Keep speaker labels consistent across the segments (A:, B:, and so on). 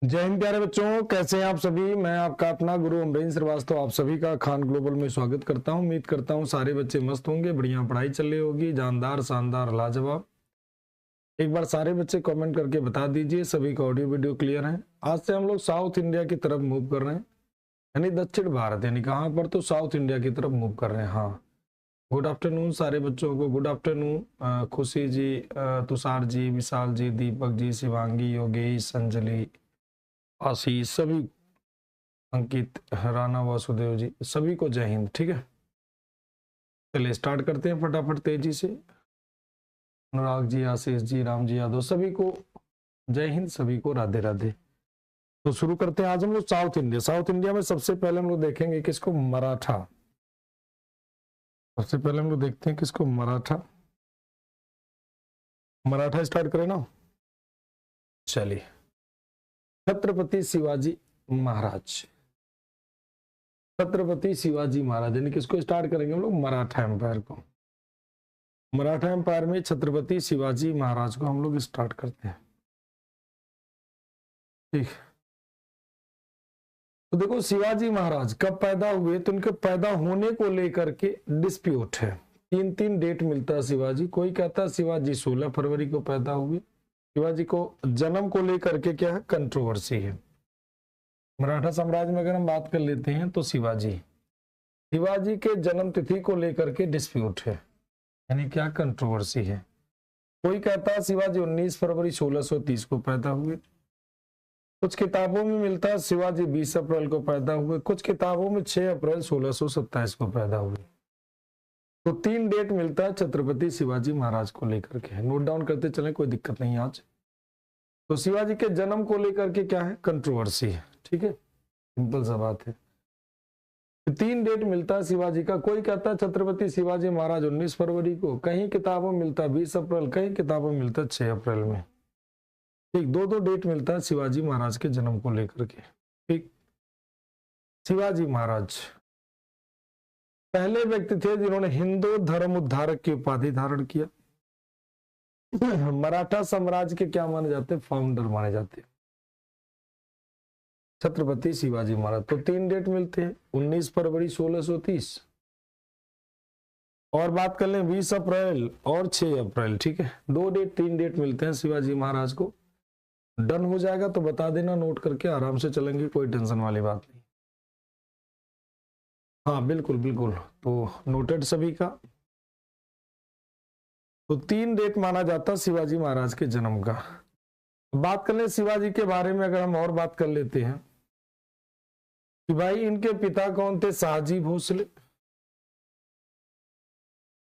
A: जय हिंद प्यारे बच्चों, कैसे हैं आप सभी। मैं आपका अपना गुरु अमरीन श्रीवास्तव आप सभी का खान ग्लोबल में स्वागत करता हूं। उम्मीद करता हूं सारे बच्चे मस्त होंगे, बढ़िया पढ़ाई चल रही होगी, जानदार शानदार लाजवाब। एक बार सारे बच्चे कमेंट करके बता दीजिए सभी का ऑडियो वीडियो क्लियर है। आज से हम लोग साउथ इंडिया की तरफ मूव कर रहे हैं, यानी दक्षिण भारत, यानी कहाँ पर, तो साउथ इंडिया की तरफ मूव कर रहे हैं। हाँ, गुड आफ्टरनून सारे बच्चों को, गुड आफ्टरनून। खुशी जी, तुषार जी, विशाल जी, दीपक जी, शिवांगी, योगेश, अंजलि, आशीष, सभी, अंकित, राणा, वासुदेव जी, सभी को जय हिंद। ठीक है, चलिए स्टार्ट करते हैं फटाफट तेजी से। अनुराग जी, आशीष जी, राम जी यादव, सभी को जय हिंद, सभी को राधे राधे। तो शुरू करते हैं। आज हम लोग साउथ इंडिया, साउथ इंडिया में सबसे पहले हम लोग देखेंगे किसको, मराठा। सबसे पहले हम लोग देखते हैं किसको, मराठा। मराठा स्टार्ट करें ना, चलिए। छत्रपति शिवाजी महाराज, छत्रपति शिवाजी महाराज, यानी किसको स्टार्ट करेंगे हम लोग, मराठा एम्पायर को। मराठा एम्पायर में छत्रपति शिवाजी महाराज को हम लोग स्टार्ट करते हैं। ठीक, तो देखो शिवाजी महाराज कब पैदा हुए, तो इनके पैदा होने को लेकर के डिस्प्यूट है। तीन तीन डेट मिलता है शिवाजी। कोई कहता है शिवाजी 16 फरवरी को पैदा हुए। शिवाजी को जन्म को लेकर के क्या है, कंट्रोवर्सी है। मराठा साम्राज्य में अगर हम बात कर लेते हैं तो शिवाजी के जन्म तिथि को लेकर के डिस्प्यूट है, यानी क्या, कंट्रोवर्सी है। कोई कहता है शिवाजी 19 फरवरी 1630 को पैदा हुए। कुछ किताबों में मिलता है शिवाजी 20 अप्रैल को पैदा हुए। कुछ किताबों में 6 अप्रैल 1627 को पैदा हुए। तो तीन डेट मिलता है छत्रपति शिवाजी महाराज को लेकर के। नोट डाउन करते चले, कोई दिक्कत नहीं आज। तो शिवाजी के जन्म को लेकर के क्या है, कंट्रोवर्सी है। ठीक है, सिंपल सा बात है। तीन डेट मिलता है शिवाजी का। कोई कहता है छत्रपति शिवाजी महाराज 19 फरवरी को, कहीं किताबों में मिलता है 20 अप्रैल, कहीं किताबों में मिलता है 6 अप्रैल में। ठीक, दो दो डेट मिलता है शिवाजी महाराज के जन्म को लेकर के। ठीक, शिवाजी महाराज पहले व्यक्ति थे जिन्होंने हिंदू धर्म उद्धारक की उपाधि धारण किया। मराठा साम्राज्य के क्या माने जाते हैं, फाउंडर माने जाते हैं छत्रपति शिवाजी महाराज। तो तीन डेट मिलते हैं, 19 फरवरी 1630, और बात कर लें 20 अप्रैल और 6 अप्रैल। ठीक है, दो डेट तीन डेट मिलते हैं शिवाजी महाराज को। डन हो जाएगा तो बता देना, नोट करके आराम से चलेंगे, कोई टेंशन वाली बात नहीं। हाँ बिल्कुल बिल्कुल, तो नोटेड सभी का। तो तीन डेट माना जाता शिवाजी महाराज के जन्म का। बात कर ले शिवाजी के बारे में, अगर हम और बात कर लेते हैं कि भाई इनके पिता कौन थे, शाहजी भोसले।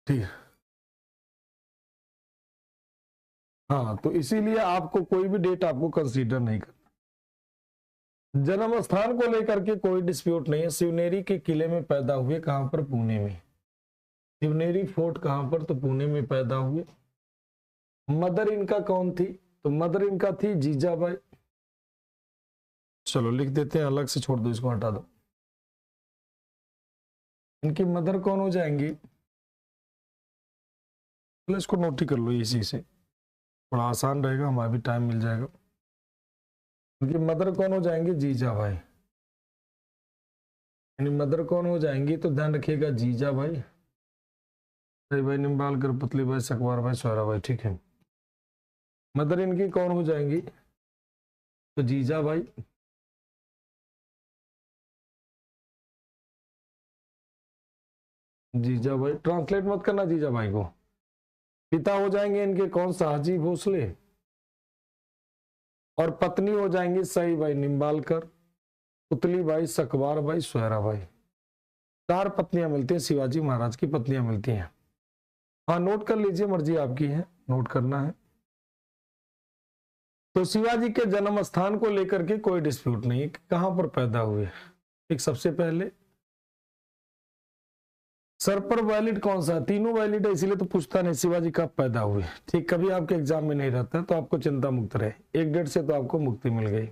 A: ठीक है, हाँ, तो इसीलिए आपको कोई भी डेट आपको कंसीडर नहीं करना। जन्म स्थान को लेकर के कोई डिस्प्यूट नहीं है। शिवनेरी के किले में पैदा हुए, कहां पर, पुणे में। शिवनेरी फोर्ट कहां पर, तो पुणे में पैदा हुए। मदर इनका कौन थी, तो मदर इनका थी जीजाबाई। चलो लिख देते हैं, अलग से छोड़ दो, इसको हटा दो। इनकी मदर कौन हो जाएंगी, इसको नोट ही कर लो, इसी से थोड़ा आसान रहेगा, हमारा भी टाइम मिल जाएगा। इनकी मदर कौन हो जाएंगी, जीजाबाई। यानी मदर कौन हो जाएंगी, तो ध्यान रखिएगा जीजाबाई, भाई निम्बालकर, पुतली भाई, सकवार भाई, सोहरा भाई। ठीक है, मदर इनकी कौन हो जाएंगी, तो जीजाबाई। जीजाबाई ट्रांसलेट मत करना जीजाबाई को। पिता हो जाएंगे इनके कौन, शाहजी भोसले, और पत्नी हो जाएंगी सई by Nimbalkar, Putli Bai, Sakwar by, Sohra by. चार पत्नियां मिलती हैं शिवाजी महाराज की, पत्नियां मिलती हैं। हाँ नोट कर लीजिए, मर्जी आपकी है, नोट करना है। तो शिवाजी के जन्म स्थान को लेकर के कोई डिस्प्यूट नहीं है, कहां पर पैदा हुए। एक सबसे पहले सर पर वैलिड कौन सा, तीनों वैलिड है, इसीलिए तो पूछता नहीं शिवाजी कब पैदा हुए। ठीक, कभी आपके एग्जाम में नहीं रहता, तो आपको चिंता मुक्त रहे, एक डेट से तो आपको मुक्ति मिल गई।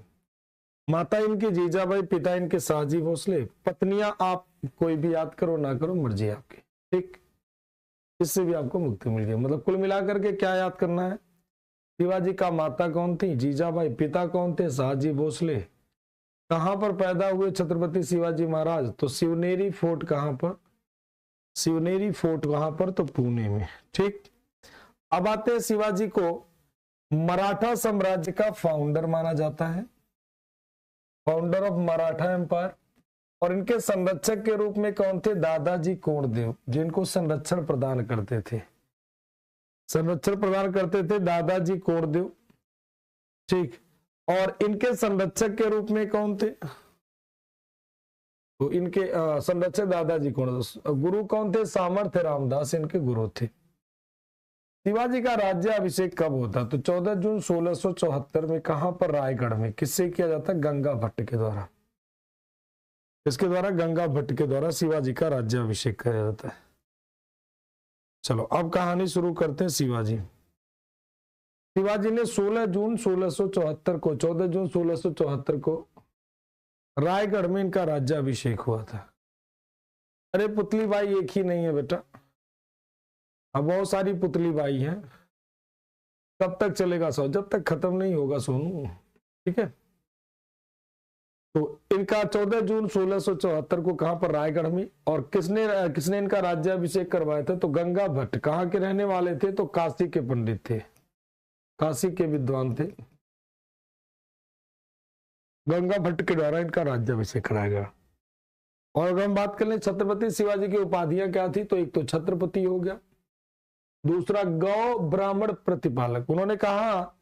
A: माता इनकी जीजाबाई, पिता इनके शाहजी भोसले, पत्नियां आप कोई भी याद करो ना करो, मर्जी आपकी। ठीक, इससे भी आपको मुक्ति मिल गई। मतलब कुल मिलाकर के क्या याद करना है, शिवाजी का माता कौन थी? जीजाबाई। पिता कौन थे? शहाजी भोसले। कहां पर पैदा हुए छत्रपति शिवाजी महाराज? तो शिवनेरी फोर्ट। कहां पर? शिवनेरी फोर्ट कहां पर? तो पुणे में। ठीक, अब आते हैं शिवाजी को मराठा साम्राज्य का फाउंडर माना जाता है, फाउंडर ऑफ मराठा एम्पायर। और इनके संरक्षक के रूप में कौन थे? दादाजी कोंडदेव, जिनको संरक्षण प्रदान करते थे, संरक्षण प्रदान करते थे दादाजी कोंडदेव। ठीक, और इनके संरक्षक के रूप में कौन थे? तो इनके संरक्षक दादाजी कोंडदेव। गुरु कौन थे? सामर्थ्य रामदास इनके गुरु थे। शिवाजी का राज्याभिषेक कब होता? तो 14 जून 1674 में। कहां पर? रायगढ़ में। किससे किया जाता? गंगा भट्ट के द्वारा। इसके द्वारा, गंगा भट्ट के द्वारा शिवाजी का राज्याभिषेक किया जाता है। चलो अब कहानी शुरू करते हैं। शिवाजी ने 16 जून 1674 को 14 जून 1674 को रायगढ़ में इनका राज्याभिषेक हुआ था। अरे पुतली बाई एक ही नहीं है बेटा, अब बहुत सारी पुतली बाई हैं। कब तक चलेगा सो? जब तक खत्म नहीं होगा सोनू। ठीक है, तो इनका 14 जून 1674 को कहां पर? रायगढ़ में। और किसने इनका राज्याभिषेक करवाया था? तो गंगा भट्ट। कहां के रहने वाले थे? तो काशी के पंडित थे, काशी के विद्वान थे। गंगा भट्ट के द्वारा इनका राज्याभिषेक कराया गया। और अगर हम बात कर लें छत्रपति शिवाजी की उपाधियां क्या थी, तो एक तो छत्रपति हो गया, दूसरा गौ ब्राह्मण प्रतिपालक। उन्होंने कहा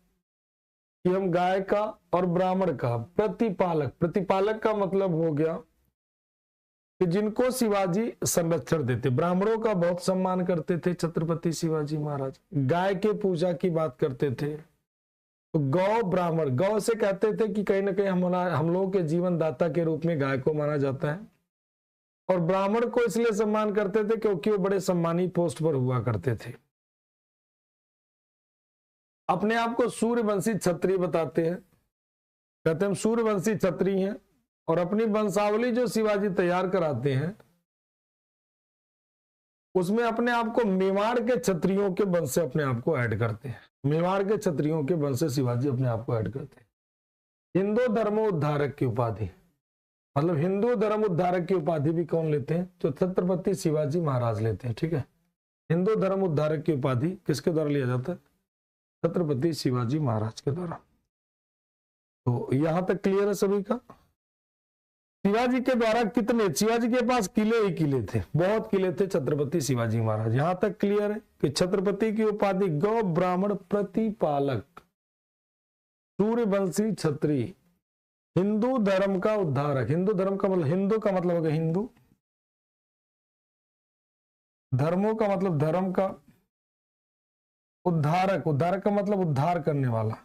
A: कि हम गाय का और ब्राह्मण का प्रतिपालक। प्रतिपालक का मतलब हो गया कि जिनको शिवाजी संरक्षण देते। ब्राह्मणों का बहुत सम्मान करते थे छत्रपति शिवाजी महाराज। गाय के पूजा की बात करते थे। तो गौ ब्राह्मण, गौ से कहते थे कि कहीं ना कहीं हम लोगों के जीवन दाता के रूप में गाय को माना जाता है। और ब्राह्मण को इसलिए सम्मान करते थे क्योंकि वो बड़े सम्मानी पोस्ट पर हुआ करते थे। अपने आप को सूर्यवंशी क्षत्रिय बताते हैं, कहते हैं हम सूर्यवंशी क्षत्रिय हैं। और अपनी वंशावली जो शिवाजी तैयार कराते हैं उसमें अपने आप को मेवाड़ के क्षत्रियों के वंश से अपने आप को ऐड करते हैं। मेवाड़ के क्षत्रियों के वंश से शिवाजी अपने आप को ऐड करते हैं। हिंदू धर्मोद्धारक की उपाधि, मतलब हिंदू धर्म उद्धारक की उपाधि भी कौन लेते हैं? तो छत्रपति शिवाजी महाराज लेते हैं। ठीक है, हिंदू धर्म उद्धारक की उपाधि किसके द्वारा लिया जाता है? छत्रपति शिवाजी महाराज के द्वारा। तो यहां तक क्लियर है सभी का? शिवाजी के द्वारा कितने, शिवाजी के पास किले ही किले थे, बहुत किले थे छत्रपति शिवाजी महाराज। यहां तक क्लियर है कि छत्रपति की उपाधि गौ ब्राह्मण प्रतिपालक, सूर्यवंशी क्षत्रिय, हिंदू धर्म का उद्धारक। हिंदू धर्म का मतलब, हिंदू का मतलब होगा हिंदू, धर्मों का मतलब धर्म का, उद्धारक, उद्धारक का मतलब उद्धार करने वाला,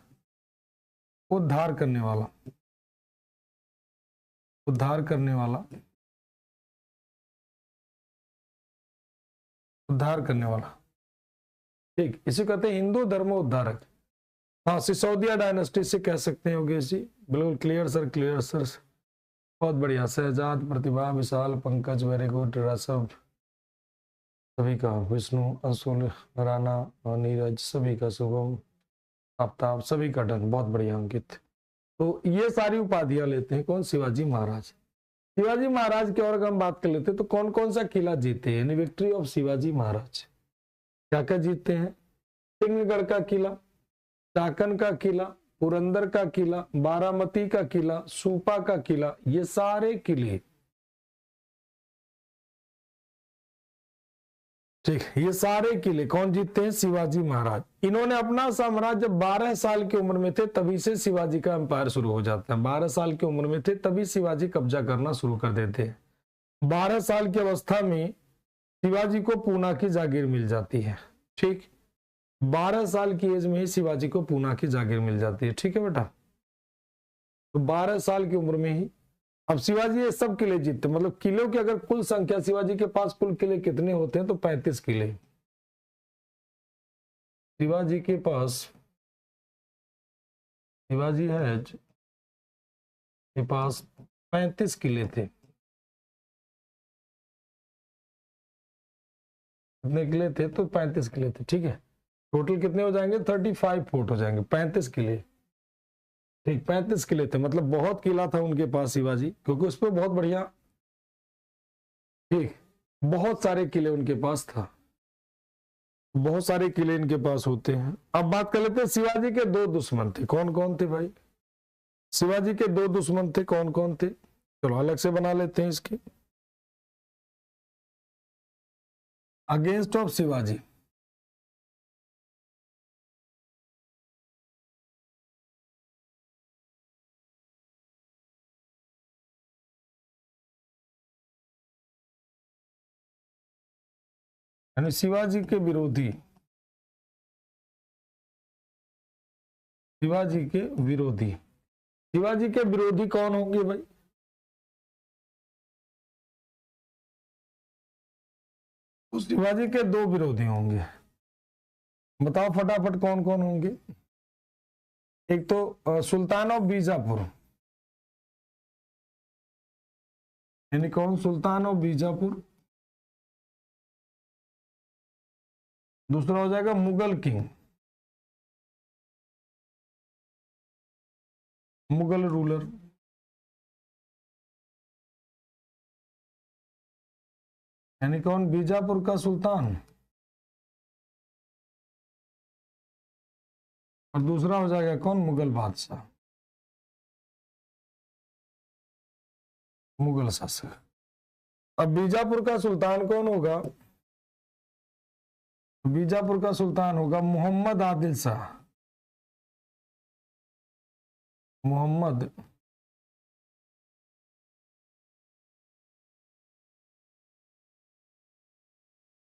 A: उद्धार करने वाला, उद्धार करने वाला, उद्धार करने वाला। ठीक, इसे कहते हैं हिंदू धर्म उद्धारक। हाँ, सिसोदिया डायनेस्टी से कह सकते हैं योगेश जी। बिल्कुल क्लियर सर, क्लियर सर, बहुत बढ़िया। शहजाद, प्रतिभा, विशाल, पंकज, वेरी गुड। रसव, सभी का, विष्णु, अंशुल, राणा, नीरज, सभी का, शुभम, आफ्ताब, सभी का डन, बहुत बढ़िया अंकित। तो ये सारी उपाधियां लेते हैं कौन? शिवाजी महाराज। शिवाजी महाराज की और अगर हम बात कर लेते हैं तो कौन कौन सा किला जीते हैं? विक्ट्री ऑफ शिवाजी महाराज क्या क्या जीतते हैं? सिंहगढ़ का किला, चाकन का किला, पुरंदर का किला, बारामती का किला, सूपा का किला, ये सारे किले। ठीक, ये सारे किले कौन जीतते हैं? शिवाजी महाराज। इन्होंने अपना साम्राज्य 12 साल की उम्र में थे, तभी से शिवाजी का एम्पायर शुरू हो जाता है। 12 साल की उम्र में थे तभी शिवाजी कब्जा करना शुरू कर देते हैं। 12 साल की अवस्था में शिवाजी को पूना की जागीर मिल जाती है। ठीक, 12 साल की एज में ही शिवाजी को पूना की जागीर मिल जाती है। ठीक है बेटा, तो 12 साल की उम्र में ही अब शिवाजी ये सब किले जीतते। मतलब किलों की अगर कुल संख्या, शिवाजी के पास कुल किले कितने होते हैं? तो 35 किले शिवाजी के पास, शिवाजी है के पास 35 किले थे। कितने किले थे? तो 35 किले थे। ठीक है, टोटल कितने हो जाएंगे? 35 फोर्ट हो जाएंगे, 35 किले। ठीक, 35 किले थे, मतलब बहुत किला था उनके पास शिवाजी, क्योंकि उस पर बहुत बढ़िया, ठीक, बहुत सारे किले उनके पास था, बहुत सारे किले इनके पास होते हैं। अब बात कर लेते हैं, शिवाजी के दो दुश्मन थे, कौन कौन थे भाई? शिवाजी के दो दुश्मन थे, कौन कौन थे? चलो अलग से बना लेते हैं इसके। अगेंस्ट ऑफ शिवाजी, यानी शिवाजी के विरोधी, शिवाजी के विरोधी, शिवाजी के विरोधी कौन होंगे भाई? उस शिवाजी के दो विरोधी होंगे, बताओ फटाफट कौन कौन होंगे? एक तो सुल्तान ऑफ बीजापुर, यानी कौन? सुल्तान ऑफ बीजापुर। दूसरा हो जाएगा मुगल किंग, मुगल रूलर। यानी कौन? बीजापुर का सुल्तान। और दूसरा हो जाएगा कौन? मुगल बादशाह, मुगल शासक। अब बीजापुर का सुल्तान कौन होगा? बीजापुर का सुल्तान होगा मोहम्मद आदिल शाह, मोहम्मद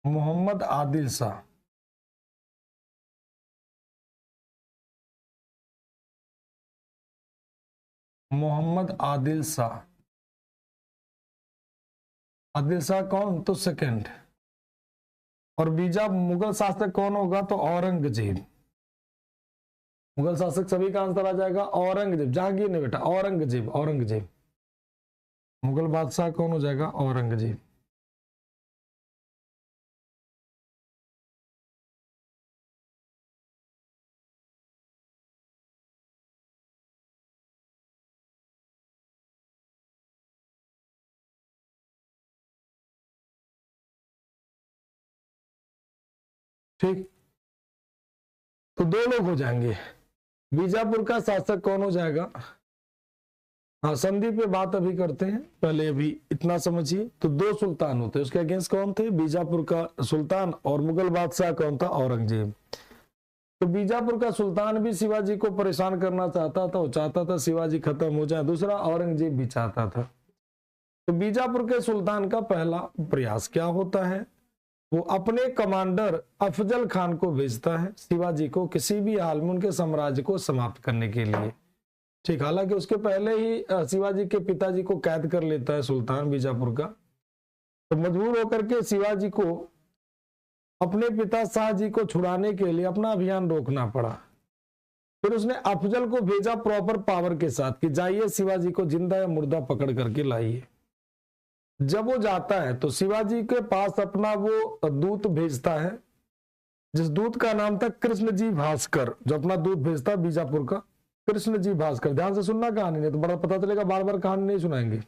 A: मोहम्मद आदिल शाह। मोहम्मद आदिल शाह, आदिल शाह कौन? तो सेकंड। और बीजा मुगल शासक कौन होगा? तो औरंगजेब। मुगल शासक सभी का आंसर आ जाएगा औरंगजेब, जहांगीर नहीं बेटा, औरंगजेब, औरंगजेब। मुगल बादशाह कौन हो जाएगा? औरंगजेब। ठीक, तो दो लोग हो जाएंगे। बीजापुर का शासक कौन हो जाएगा? हाँ, संधि पे बात अभी करते हैं, पहले अभी इतना समझिए। तो दो सुल्तान होते हैं, उसके अगेंस्ट कौन थे? बीजापुर का सुल्तान, और मुगल बादशाह कौन था? औरंगजेब। तो बीजापुर का सुल्तान भी शिवाजी को परेशान करना चाहता था, वो चाहता था शिवाजी खत्म हो जाए। दूसरा औरंगजेब भी चाहता था। तो बीजापुर के सुल्तान का पहला प्रयास क्या होता है? वो अपने कमांडर अफजल खान को भेजता है शिवाजी को किसी भी हाल में उनके साम्राज्य को समाप्त करने के लिए। ठीक, हालांकि उसके पहले ही शिवाजी के पिताजी को कैद कर लेता है सुल्तान बीजापुर का। तो मजबूर होकर के शिवाजी को अपने पिता शाहजी को छुड़ाने के लिए अपना अभियान रोकना पड़ा। फिर उसने अफजल को भेजा प्रॉपर पावर के साथ कि जाइए शिवाजी को जिंदा या मुर्दा पकड़ करके लाइए। जब वो जाता है तो शिवाजी के पास अपना वो दूत भेजता है, जिस दूत का नाम था कृष्ण जी भास्कर, जो अपना दूत भेजता बीजापुर का कृष्ण जी भास्कर। ध्यान से सुनना कहानी, नहीं तो बड़ा पता चलेगा बार बार कहानी नहीं सुनाएंगे।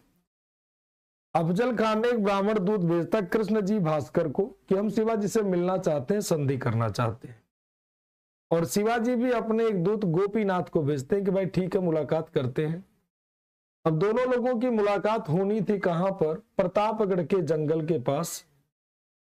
A: अफजल खान ने एक ब्राह्मण दूत भेजता कृष्ण जी भास्कर को कि हम शिवाजी से मिलना चाहते हैं, संधि करना चाहते हैं। और शिवाजी भी अपने एक दूत गोपीनाथ को भेजते हैं कि भाई ठीक है, मुलाकात करते हैं। अब दोनों लोगों की मुलाकात होनी थी कहां पर? प्रतापगढ़ के जंगल के पास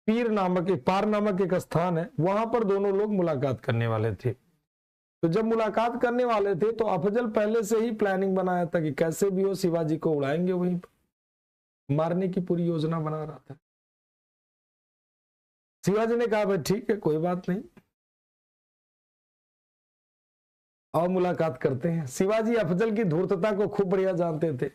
A: पीर नामक एक पार नामक एक स्थान है, वहां पर दोनों लोग मुलाकात करने वाले थे। तो जब मुलाकात करने वाले थे तो अफजल पहले से ही प्लानिंग बनाया था कि कैसे भी हो शिवाजी को उड़ाएंगे, वहीं पर मारने की पूरी योजना बना रहा था। शिवाजी ने कहा भाई ठीक है, कोई बात नहीं, और मुलाकात करते हैं। शिवाजी अफजल की धूर्तता को खूब बढ़िया जानते थे।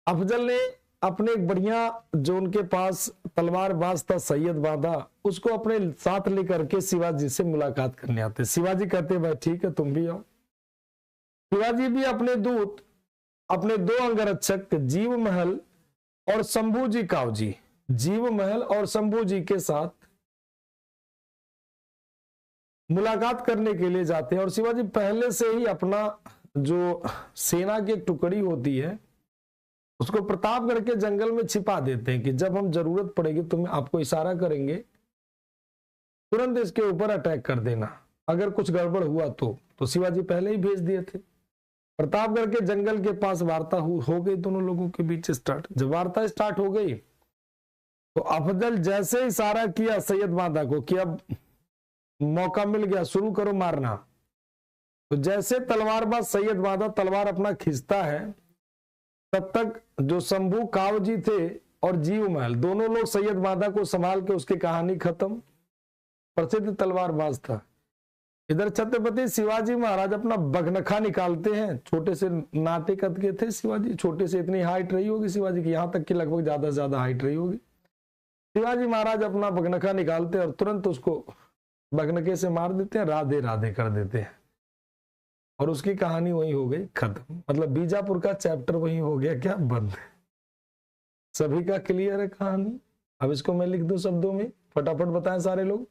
A: अफजल ने अपने एक बढ़िया जो उनके पास तलवारबाज था सैयद बांधा, उसको अपने साथ लेकर के शिवाजी से मुलाकात करने आते। शिवाजी कहते भाई ठीक है, तुम भी आओ। शिवाजी भी अपने दूत, अपने दो अंगरक्षक जीव महल और शंभू जी कावजी, जीव महल और शंभू जी के साथ मुलाकात करने के लिए जाते हैं और शिवाजी पहले से ही अपना जो सेना की एक टुकड़ी होती है उसको प्रतापगढ़ के जंगल में छिपा देते हैं कि जब हम जरूरत पड़ेगी तुम्हें आपको इशारा करेंगे, तुरंत इसके ऊपर अटैक कर देना, अगर कुछ गड़बड़ हुआ तो शिवाजी पहले ही भेज दिए थे। प्रतापगढ़ के जंगल के पास वार्ता हो गई दोनों लोगों के बीच स्टार्ट। जब वार्ता स्टार्ट हो गई तो अफजल जैसे इशारा किया सैयद मादा को कि अब मौका मिल गया, शुरू करो मारना, तो जैसे तलवारबाज सैयद मादा तलवार अपना खींचता है तब तक जो शंभू काव जी थे और जीव महल दोनों लोग सैयद मादा को संभाल के उसकी कहानी खत्म। प्रसिद्ध तलवारबाज था। इधर छत्रपति शिवाजी महाराज अपना बगनखा निकालते हैं, छोटे से नाटे कद के थे शिवाजी, छोटे से इतनी हाइट रही होगी शिवाजी की, यहां तक कि लगभग ज्यादा से ज्यादा हाइट रही होगी। शिवाजी महाराज अपना बगनखा निकालते हैं और तुरंत उसको बगनखे से मार देते हैं, राधे राधे कर देते हैं और उसकी कहानी वही हो गई खत्म। मतलब बीजापुर का चैप्टर वही हो गया क्या, बंद। सभी का क्लियर है कहानी? अब इसको मैं लिख दूं शब्दों में, फटाफट बताएं सारे लोग,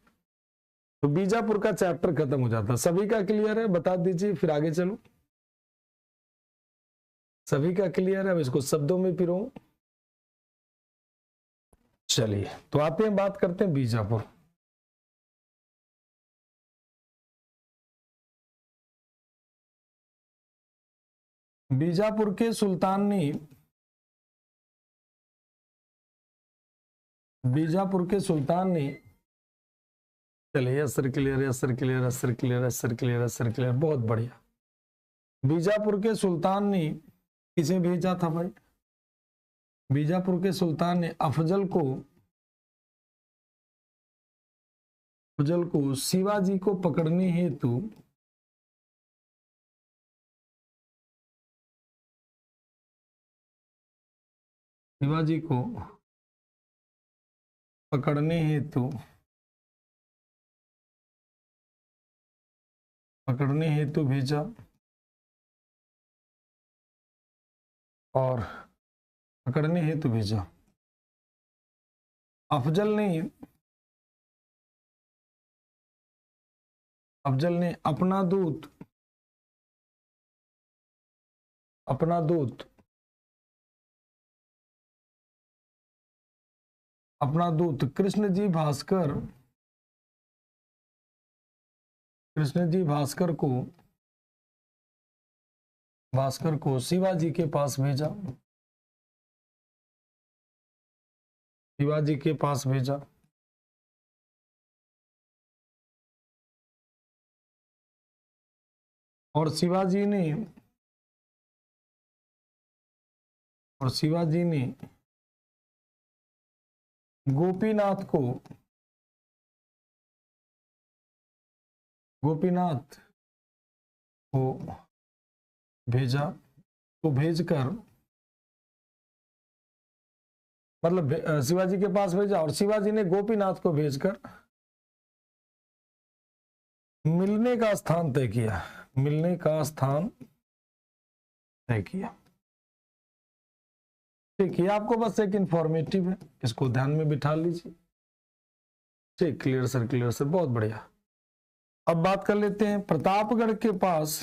A: तो बीजापुर का चैप्टर खत्म हो जाता। सभी का क्लियर है? बता दीजिए फिर आगे चलो। सभी का क्लियर है? अब इसको शब्दों में पिरो। चलिए तो आते हैं, बात करते हैं बीजापुर। बीजापुर के सुल्तान ने चलिए असर क्लियर है, असर क्लियर, असर क्लियर, असर क्लियर, असर क्लियर, बहुत बढ़िया। बीजापुर के सुल्तान ने किसे भेजा था भाई? बीजापुर के सुल्तान ने अफजल को शिवाजी को पकड़ने हेतु पकड़ने हेतु भेजा और पकड़ने हेतु भेजा। अफजल ने अपना दूत कृष्णजी भास्कर को शिवाजी के पास भेजा। और शिवाजी ने गोपीनाथ को भेजा। तो भेजकर मतलब शिवाजी के पास भेजा और शिवाजी ने गोपीनाथ को भेजकर मिलने का स्थान तय किया। ठीक है, आपको बस एक इंफॉर्मेटिव है, इसको ध्यान में बिठा लीजिए। ठीक, क्लियर सर, बहुत बढ़िया। अब बात कर लेते हैं प्रतापगढ़ के पास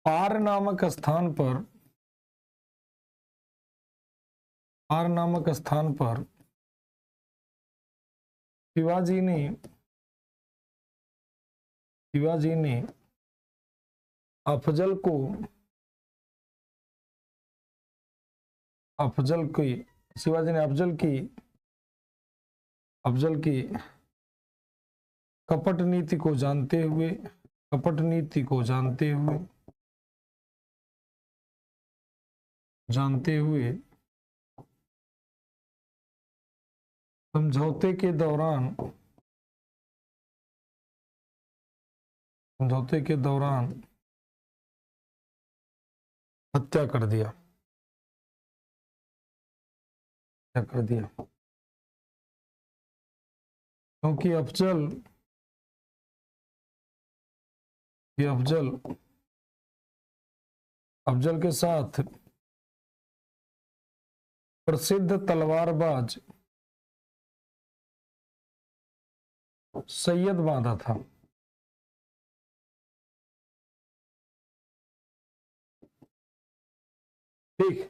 A: पार नामक स्थान पर शिवाजी ने अफजल की कपट नीति को जानते हुए समझौते के दौरान हत्या कर दिया। क्योंकि अफजल के साथ प्रसिद्ध तलवारबाज सैयद बांधा था। ठीक,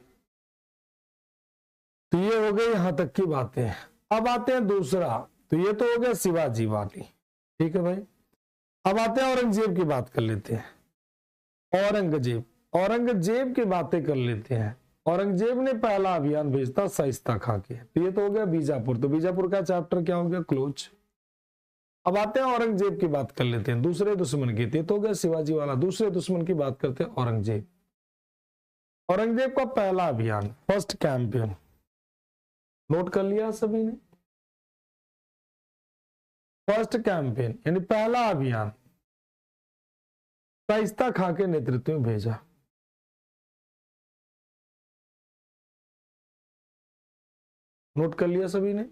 A: तो ये हो गई यहां तक की बातें। अब आते हैं दूसरा, तो ये तो हो गया शिवाजी वाली, ठीक है भाई। अब आते हैं औरंगजेब की बात कर लेते हैं। औरंगजेब, औरंगजेब की बातें कर लेते हैं। औरंगजेब ने पहला अभियान भेजता शाइस्ता खां के, तो ये तो हो गया बीजापुर, तो बीजापुर का चैप्टर क्या हो गया, क्लोज। अब आते हैं औरंगजेब की बात कर लेते हैं, दूसरे दुश्मन की, तो हो गया शिवाजी वाला। दूसरे दुश्मन की बात करते हैं औरंगजेब। औरंगजेब का पहला अभियान, फर्स्ट कैंपेन, नोट कर लिया सभी ने। फर्स्ट कैंपेन यानी पहला अभियान शाइस्ता खां के नेतृत्व में भेजा। नोट कर लिया सभी ने।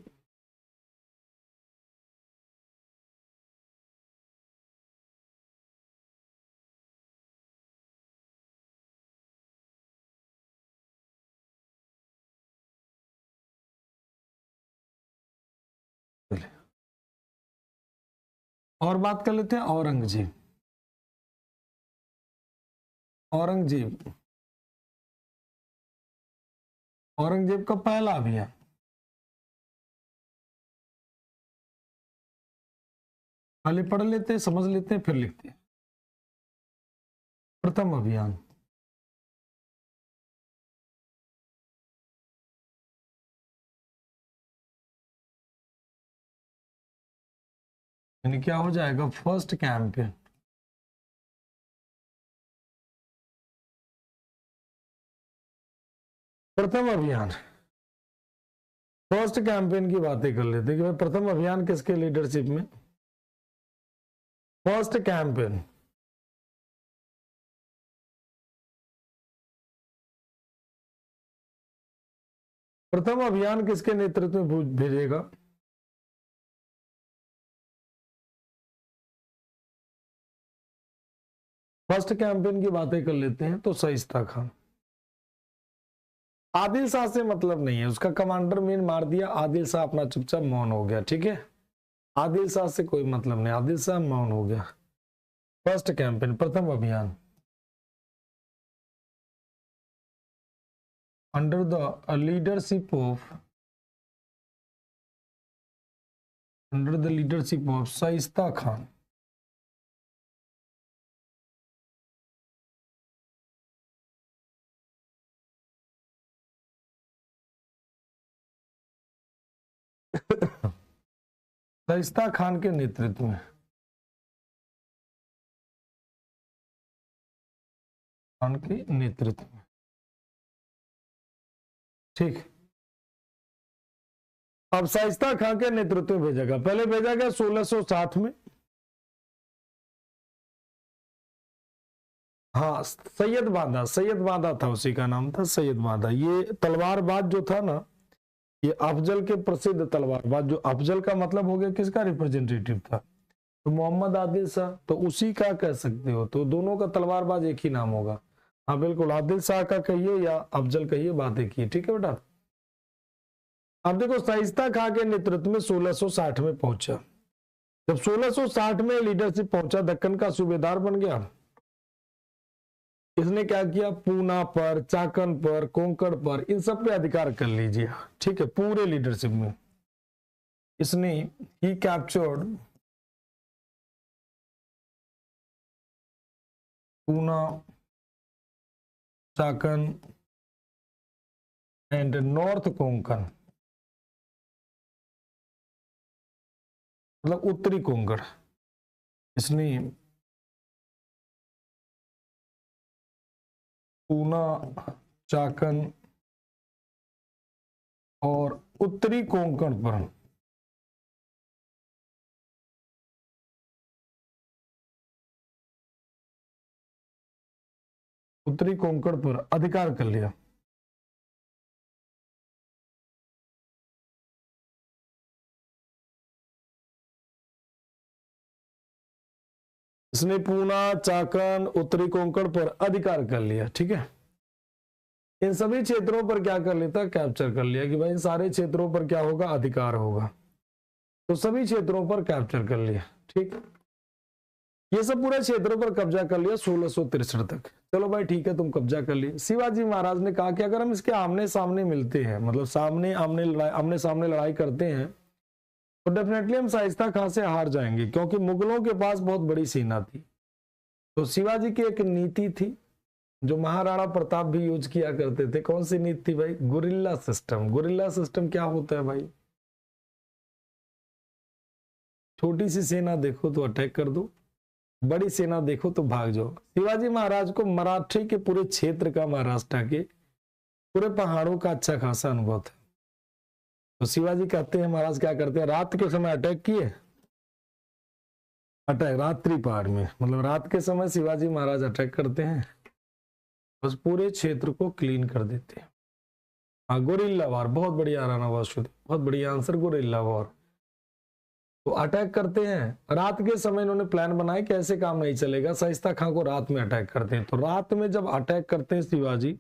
A: और बात कर लेते हैं औरंगजेब। औरंगजेब, औरंगजेब का पहला अभियान, पहले पढ़ लेते हैं, समझ लेते हैं, फिर लिखते हैं। प्रथम अभियान, यानी क्या हो जाएगा, फर्स्ट कैंपेन। प्रथम अभियान, फर्स्ट कैंपेन की बातें कर लेते हैं कि भाई प्रथम अभियान किसके लीडरशिप में, फर्स्ट कैंपेन। प्रथम अभियान किसके नेतृत्व में भेजेगा, फर्स्ट कैंपेन की बातें कर लेते हैं तो शाइस्ता खां। आदिल शाह से मतलब नहीं है, उसका कमांडर मेन मार दिया, आदिल शाह अपना चुपचाप मौन हो गया, ठीक है। आदिल शाह से कोई मतलब नहीं, आदिल शाह मौन हो गया। फर्स्ट कैंपेन, प्रथम अभियान, under the leadership of, under the leadership of Shaista Khan. Shaista Khan के नेतृत्व में, खान के नेतृत्व में, ठीक। अब शाइस्ता खान के नेतृत्व में भेजा गया, पहले भेजा गया 1660 में, हाँ सैयद बांधा, सैयद बांधा था, उसी का नाम था सैयद बांधा। ये तलवारबाज जो था ना, ये अफजल के प्रसिद्ध तलवारबाज, जो अफजल का मतलब हो गया किसका रिप्रेजेंटेटिव था, तो मोहम्मद आदिल शाह, तो उसी का कह सकते हो, तो दोनों का तलवारबाज एक ही नाम होगा। हाँ बिल्कुल, आदिल शाह का कहिए या अफजल कहिए, बात एक ही, ठीक है बेटा। अब देखो शाइस्ता खां के नेतृत्व में 1660 में पहुंचा। जब 1660 में लीडरशिप पहुंचा, दक्कन का सूबेदार बन गया। इसने क्या किया, पूना पर, चाकन पर, कोंकण पर, इन सब पे अधिकार कर लीजिए, ठीक है, पूरे लीडरशिप में। इसने ही captured Poona, Chakan and north Konkan, मतलब उत्तरी कोंकण। इसने पूना, चाकन और उत्तरी कोंकण पर उत्तरी कोंकण पर अधिकार कर लिया। इसने पूना, चाकन, उत्तरी कोंकण पर अधिकार कर लिया, ठीक है। इन सभी क्षेत्रों पर क्या कर लेता, कैप्चर कर लिया कि भाई इन सारे क्षेत्रों पर क्या होगा, अधिकार होगा, तो सभी क्षेत्रों पर कैप्चर कर लिया। ठीक, ये सब पूरे क्षेत्रों पर कब्जा कर लिया 1663 तक। चलो भाई ठीक है, तुम कब्जा कर लिए। शिवाजी महाराज ने कहा कि अगर हम इसके आमने सामने मिलते हैं, मतलब आमने सामने लड़ाई करते हैं, तो डेफिनेटली हम शाइस्ता खां से हार जाएंगे, क्योंकि मुगलों के पास बहुत बड़ी सेना थी। तो शिवाजी की एक नीति थी जो महाराणा प्रताप भी यूज किया करते थे। कौन सी नीति थी भाई? Guerrilla system. गुरिल्ला सिस्टम क्या होता है भाई? छोटी सी सेना देखो तो अटैक कर दो, बड़ी सेना देखो तो भाग जाओ। शिवाजी महाराज को मराठी के पूरे क्षेत्र का, महाराष्ट्र के पूरे पहाड़ों का अच्छा खासा अनुभव था। तो शिवाजी कहते हैं, महाराज क्या करते हैं, रात के समय अटैक किए, अटैक रात्रि पहाड़ में, मतलब रात के समय शिवाजी महाराज अटैक करते हैं, बस पूरे क्षेत्र को क्लीन कर देते हैं। हाँ, गोरिल्ला वार, बहुत बढ़िया राणा वासुदेव, बहुत बढ़िया आंसर, गोरिल्ला वार। तो अटैक करते हैं रात के समय। इन्होंने प्लान बनाया कि ऐसे काम नहीं चलेगा, शाइस्ता खां को रात में अटैक करते हैं। तो रात में जब अटैक करते हैं शिवाजी,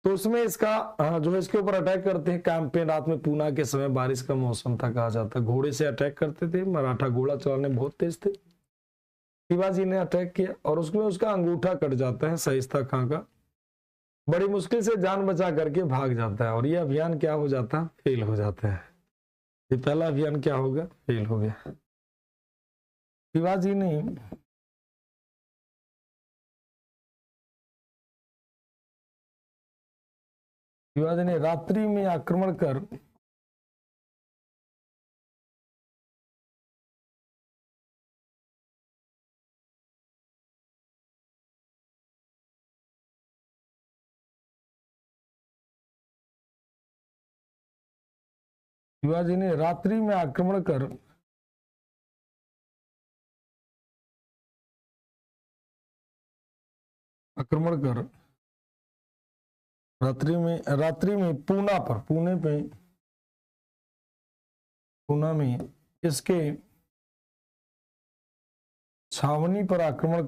A: तो उसमें इसका जो है इसके ऊपर अटैक करते हैं कैंपेन रात में। पूना के समय बारिश का मौसम था, कहा जाता है घोड़े से अटैक करते थे, मराठा घोड़ा चलाने बहुत तेज थे। शिवाजी ने अटैक किया और उसमें उसका अंगूठा कट जाता है शाइस्ता खां का, बड़ी मुश्किल से जान बचा करके भाग जाता है, और ये अभियान क्या हो जाता है, फेल हो जाता है। ये पहला अभियान क्या हो गया, फेल हो गया। शिवाजी ने रात्रि में आक्रमण कर शिवाजी ने रात्रि में आक्रमण कर रात्रि में पूना में इसके छावनी पर आक्रमण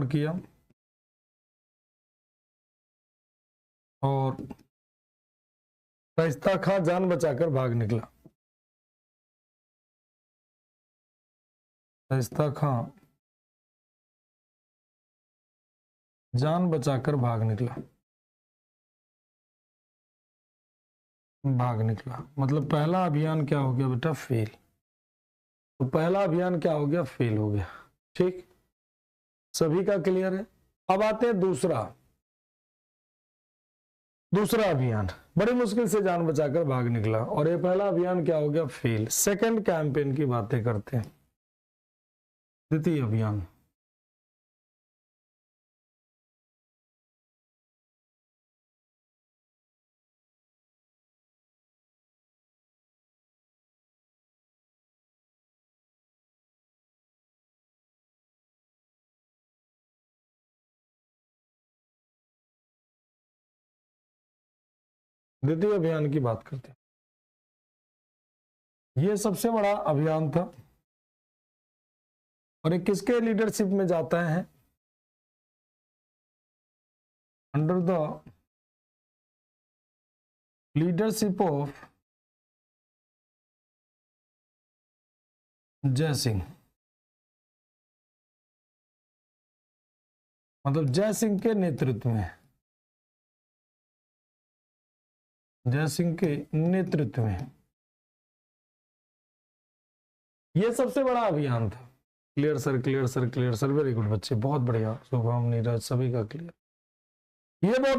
A: किया और शाइस्ता खां जान बचाकर भाग निकला। शाइस्ता खां जान बचाकर भाग निकला। मतलब पहला अभियान क्या हो गया बेटा, फेल। तो पहला अभियान क्या हो गया, फेल हो गया। ठीक, सभी का क्लियर है। अब आते हैं दूसरा अभियान, बड़ी मुश्किल से जान बचाकर भाग निकला, और ये पहला अभियान क्या हो गया, फेल। सेकंड कैंपेन की बातें करते हैं, द्वितीय अभियान। द्वितीय अभियान की बात करते हैं। यह सबसे बड़ा अभियान था, और ये किसके लीडरशिप में जाता है, अंडर द लीडरशिप ऑफ जय सिंह। मतलब जय सिंह के नेतृत्व में, यह सबसे बड़ा अभियान था। क्लियर सर, वेरी गुड बच्चे, बहुत बढ़िया। शुभम, नीरज, सभी का क्लियर। यह बहुत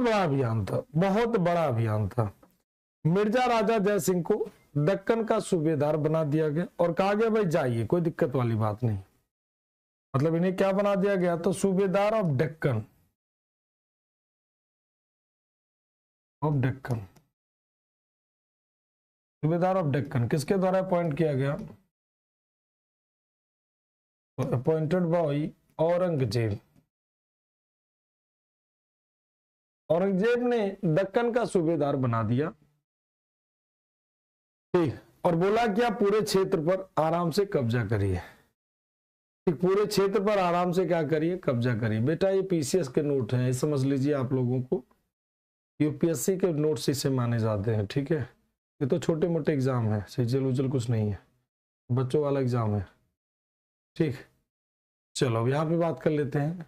A: बड़ा अभियान था। मिर्जा राजा जय सिंह को दक्कन का सूबेदार बना दिया गया और कहा गया भाई जाइए, कोई दिक्कत वाली बात नहीं। मतलब इन्हें क्या बना दिया गया, तो सूबेदार ऑफ डेक्कन, सूबेदार ऑफ डेक्कन किसके द्वारा अपॉइंट किया गया, अपॉइंटेड बाय औरंगजेब। औरंगजेब ने दक्कन का सूबेदार बना दिया, ठीक, और बोला कि आप पूरे क्षेत्र पर आराम से कब्जा करिए। पूरे क्षेत्र पर आराम से क्या करिए, कब्जा करिए। बेटा ये पीसीएस के नोट हैं, ये समझ लीजिए आप लोगों को, यूपीएससी के नोट्स इसे माने जाते हैं, ठीक है। ये तो छोटे मोटे एग्जाम है, सीजल उजल कुछ नहीं है, बच्चों वाला एग्जाम है, ठीक। चलो अब यहाँ पे बात कर लेते हैं।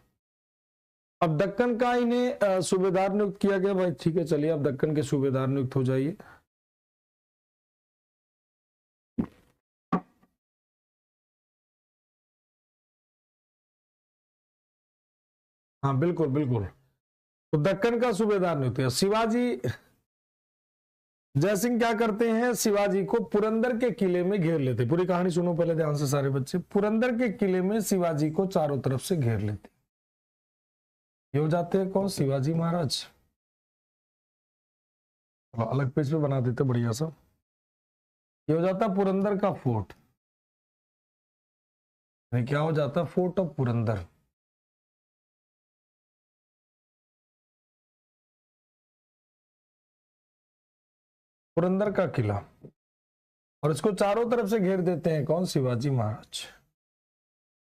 A: अब दक्कन का इन्हें सूबेदार नियुक्त किया गया भाई, ठीक है। चलिए अब दक्कन के सूबेदार नियुक्त हो जाइए। हाँ बिल्कुल बिल्कुल, तो दक्कन का सूबेदार नियुक्त है शिवाजी। जयसिंह क्या करते हैं, शिवाजी को पुरंदर के किले में घेर लेते। पूरी कहानी सुनो पहले ध्यान से सारे बच्चे। पुरंदर के किले में शिवाजी को चारों तरफ से घेर लेते। ये हो जाते हैं कौन, शिवाजी महाराज। अलग पेज पे बना देते बढ़िया सा। ये हो जाता पुरंदर का फोर्ट, क्या हो जाता, फोर्ट ऑफ पुरंदर। पुरंदर का किला, और इसको चारों तरफ से घेर देते हैं कौन, शिवाजी महाराज।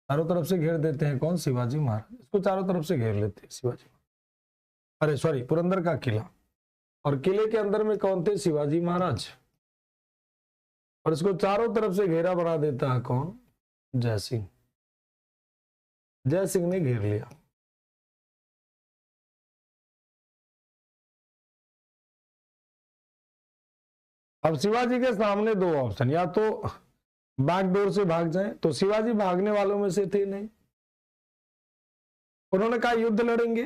A: चारों तरफ से घेर देते हैं कौन, शिवाजी महाराज। इसको चारों तरफ से घेर लेते हैं शिवाजी, अरे सॉरी, पुरंदर का किला। और किले के अंदर में कौन थे, शिवाजी महाराज। और इसको चारों तरफ से घेरा बना देता है कौन, जयसिंह। जयसिंह ने घेर लिया। अब शिवाजी के सामने दो ऑप्शन, या तो बैकडोर से भाग जाएं, तो शिवाजी भागने वालों में से थे नहीं। उन्होंने कहा युद्ध लड़ेंगे,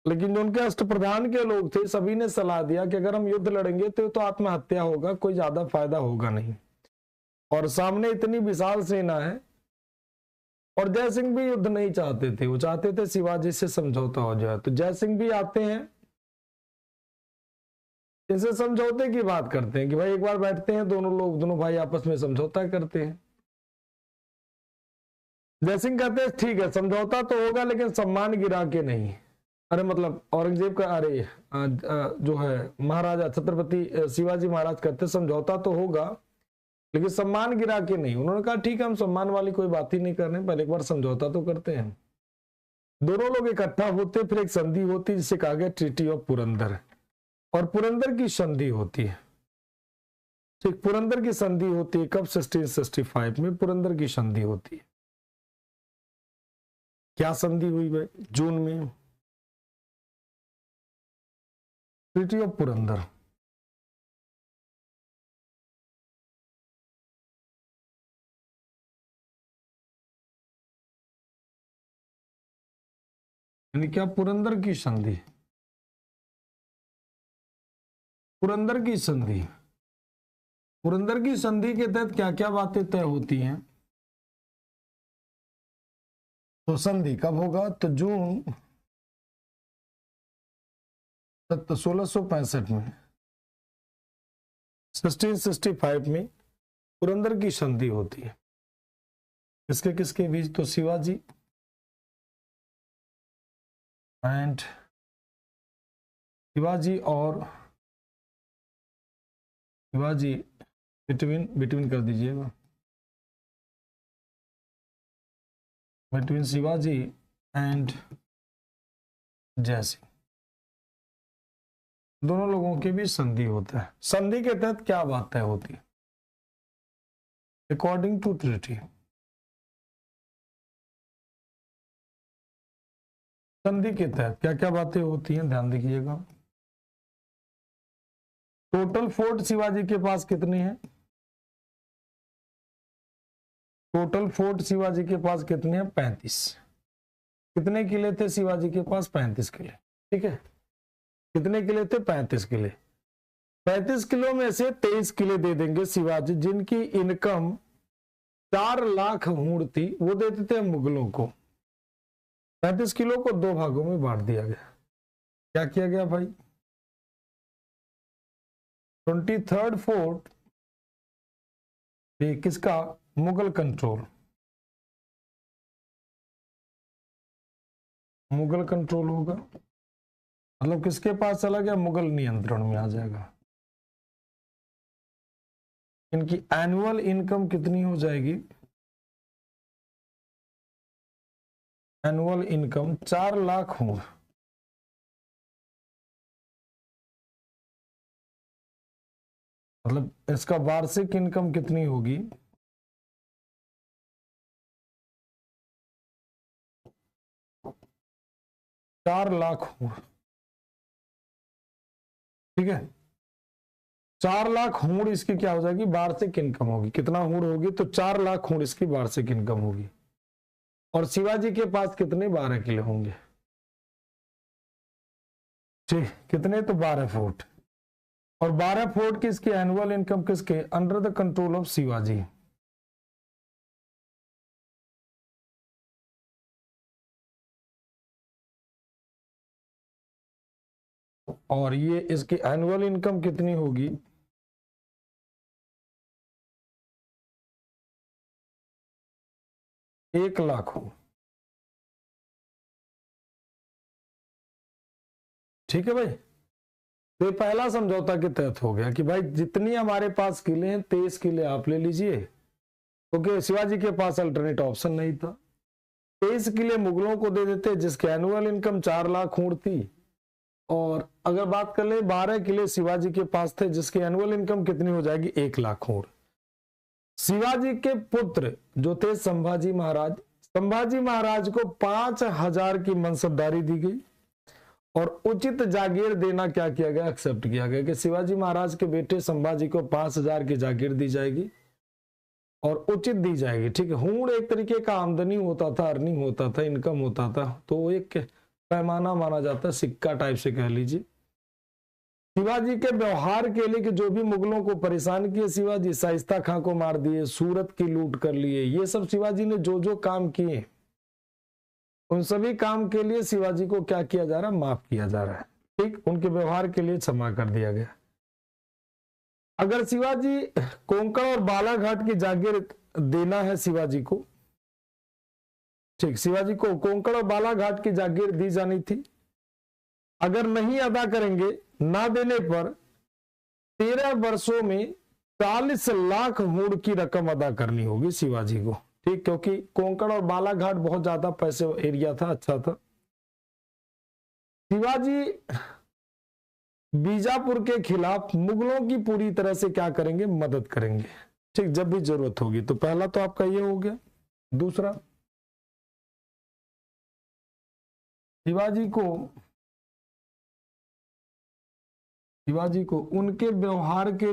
A: लेकिन जो उनके अष्टप्रधान के लोग थे सभी ने सलाह दिया कि अगर हम युद्ध लड़ेंगे तो आत्महत्या होगा, कोई ज्यादा फायदा होगा नहीं। और सामने इतनी विशाल सेना है, और जयसिंह भी युद्ध नहीं चाहते थे, वो चाहते थे शिवाजी से समझौता हो जाए। तो जयसिंह भी आते हैं, इनसे समझौते की बात करते हैं कि भाई एक बार बैठते हैं दोनों लोग, दोनों भाई आपस में समझौता करते हैं। जयसिंह कहते हैं ठीक है समझौता तो होगा, लेकिन सम्मान गिरा के नहीं। अरे मतलब औरंगजेब का, अरे जो है महाराजा छत्रपति शिवाजी महाराज कहते समझौता तो होगा, लेकिन सम्मान गिरा के नहीं। उन्होंने कहा ठीक है, हम सम्मान वाली कोई बात ही नहीं कर रहे, पहले एक बार समझौता तो करते हैं। दोनों लोग इकट्ठा होते, फिर एक संधि होती जिसे कहा गया ट्रीटी ऑफ पुरंदर, और पुरंदर की संधि होती है, ठीक। पुरंदर की संधि होती है कब, 1665 में पुरंदर की संधि होती है। क्या संधि हुई भाई, जून में, ट्रीटी ऑफ पुरंदर। यानी क्या, पुरंदर की संधि। पुरंदर की संधि, पुरंदर की संधि के तहत क्या क्या बातें तय होती हैं। तो संधि कब होगा, तो जून 1665 में, 1665 में पुरंदर की संधि होती है। किसके किसके बीच, तो शिवाजी एंड और शिवाजी बिटवीन कर दीजिएगा, बिटवीन शिवाजी एंड जयसिंह, दोनों लोगों के बीच संधि होता है। संधि के तहत क्या बात तय होती है, अकॉर्डिंग टू ट्रीटी। संधि के तहत क्या क्या बातें होती हैं, ध्यान दीजिएगा। टोटल फोर्ट शिवाजी के पास कितने हैं, टोटल फोर्ट शिवाजी के पास कितने हैं, 35। कितने किले थे शिवाजी के पास, 35 किले, ठीक है। कितने किले थे, 35 किले। 35 किलो में से 23 किले दे देंगे शिवाजी, जिनकी इनकम 4 लाख हूड़ थी, वो दे देते हैं मुगलों को। 35 किलो को 2 भागों में बांट दिया गया। क्या किया गया भाई, 23rd फोर्ट किसका, मुगल कंट्रोल, मुगल कंट्रोल होगा, मतलब किसके पास चला गया, मुगल नियंत्रण में आ जाएगा। इनकी एनुअल इनकम कितनी हो जाएगी, एनुअल इनकम 4 लाख हो, मतलब इसका वार्षिक इनकम कितनी होगी? 4 लाख हो, ठीक है। 4 लाख हूड़ इसकी क्या हो जाएगी? वार्षिक इनकम होगी। कितना हूड़ होगी? तो 4 लाख हूड़ इसकी वार्षिक इनकम होगी। और शिवाजी के पास कितने? 12 किले होंगे, ठीक, कितने? तो 12 फुट। और 12 फुट की इसकी एनुअल इनकम किसके under the control of Shivaji? और ये इसकी एनुअल इनकम कितनी होगी? 1 लाख हो, ठीक है भाई। तो ये पहला समझौता के तहत हो गया कि भाई जितनी हमारे पास किले हैं 23 किले आप ले लीजिए, क्योंकि शिवाजी के पास अल्टरनेट ऑप्शन नहीं था। 23 किले मुगलों को दे देते जिसकी एनुअल इनकम 4 लाख हूड़ थी। और अगर बात कर ले 12 किले शिवाजी के पास थे जिसकी एनुअल इनकम कितनी हो जाएगी? 1 लाख हूड़। शिवाजी के पुत्र जो थे संभाजी महाराज, संभाजी महाराज को 5000 की मनसबदारी दी गई और उचित जागीर देना क्या किया गया? एक्सेप्ट किया गया कि शिवाजी महाराज के बेटे संभाजी को 5000 की जागीर दी जाएगी और उचित दी जाएगी, ठीक है। हूड़ एक तरीके का आमदनी होता था, अर्निंग होता था, इनकम होता था, तो एक पैमाना माना जाता है, सिक्का टाइप से कह लीजिए। शिवाजी के व्यवहार के लिए कि जो भी मुगलों को परेशान किए शिवाजी, शाइस्ता खां को मार दिए, सूरत की लूट कर लिए, ये सब शिवाजी ने जो जो काम किए उन सभी काम के लिए शिवाजी को क्या किया जा रहा है? माफ किया जा रहा है, ठीक। उनके व्यवहार के लिए क्षमा कर दिया गया। अगर शिवाजी कोंकण और बालाघाट की जागीर देना है शिवाजी को, ठीक, शिवाजी को कोंकण और बालाघाट की जागीर दी जानी थी। अगर नहीं अदा करेंगे, ना देने पर 13 वर्षों में 40 लाख हूड़ की रकम अदा करनी होगी शिवाजी को, ठीक, क्योंकि कोंकण और बालाघाट बहुत ज्यादा पैसे एरिया था, अच्छा था। शिवाजी बीजापुर के खिलाफ मुगलों की पूरी तरह से क्या करेंगे? मदद करेंगे, ठीक, जब भी जरूरत होगी। तो पहला तो आपका ये हो गया। दूसरा, शिवाजी को उनके व्यवहार के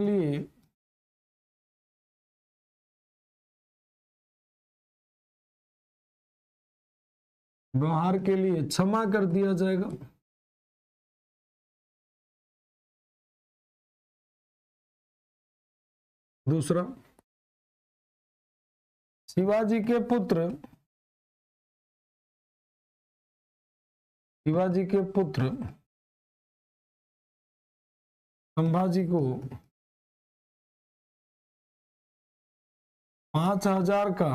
A: लिए क्षमा कर दिया जाएगा। दूसरा, शिवाजी के पुत्र संभाजी को 5000 का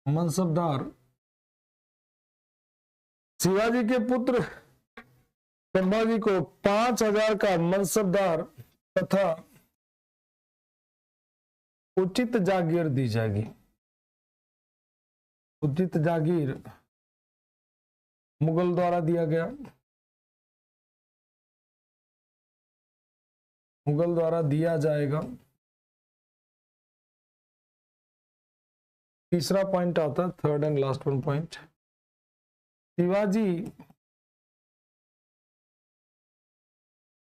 A: मनसबदार शिवाजी के पुत्र संभाजी को 5000 का मनसबदार तथा उचित जागीर दी जाएगी। उचित जागीर मुगल द्वारा दिया गया, मुगल द्वारा दिया जाएगा। तीसरा पॉइंट आता है, third and last one point, Shivaji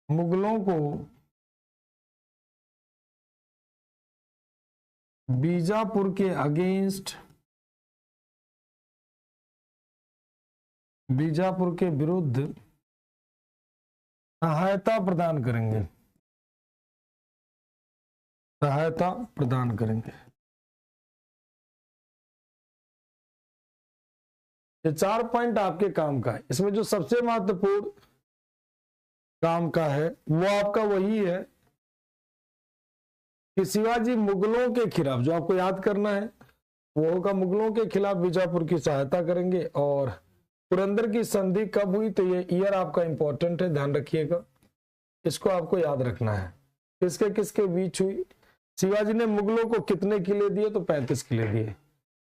A: मुगलों को बीजापुर के अगेंस्ट, बीजापुर के विरुद्ध सहायता प्रदान करेंगे, सहायता प्रदान करेंगे। ये 4 पॉइंट आपके काम का है। इसमें जो सबसे महत्वपूर्ण काम का है वो आपका वही है कि शिवाजी मुगलों के खिलाफ, जो आपको याद करना है वो होगा, मुगलों के खिलाफ बीजापुर की सहायता करेंगे। और पुरंदर की संधि कब हुई? तो ये ईयर आपका इंपॉर्टेंट है, ध्यान रखिएगा, इसको आपको याद रखना है। किसके किसके बीच हुई? शिवाजी ने मुगलों को कितने किले दिए? तो 35 किले दिए।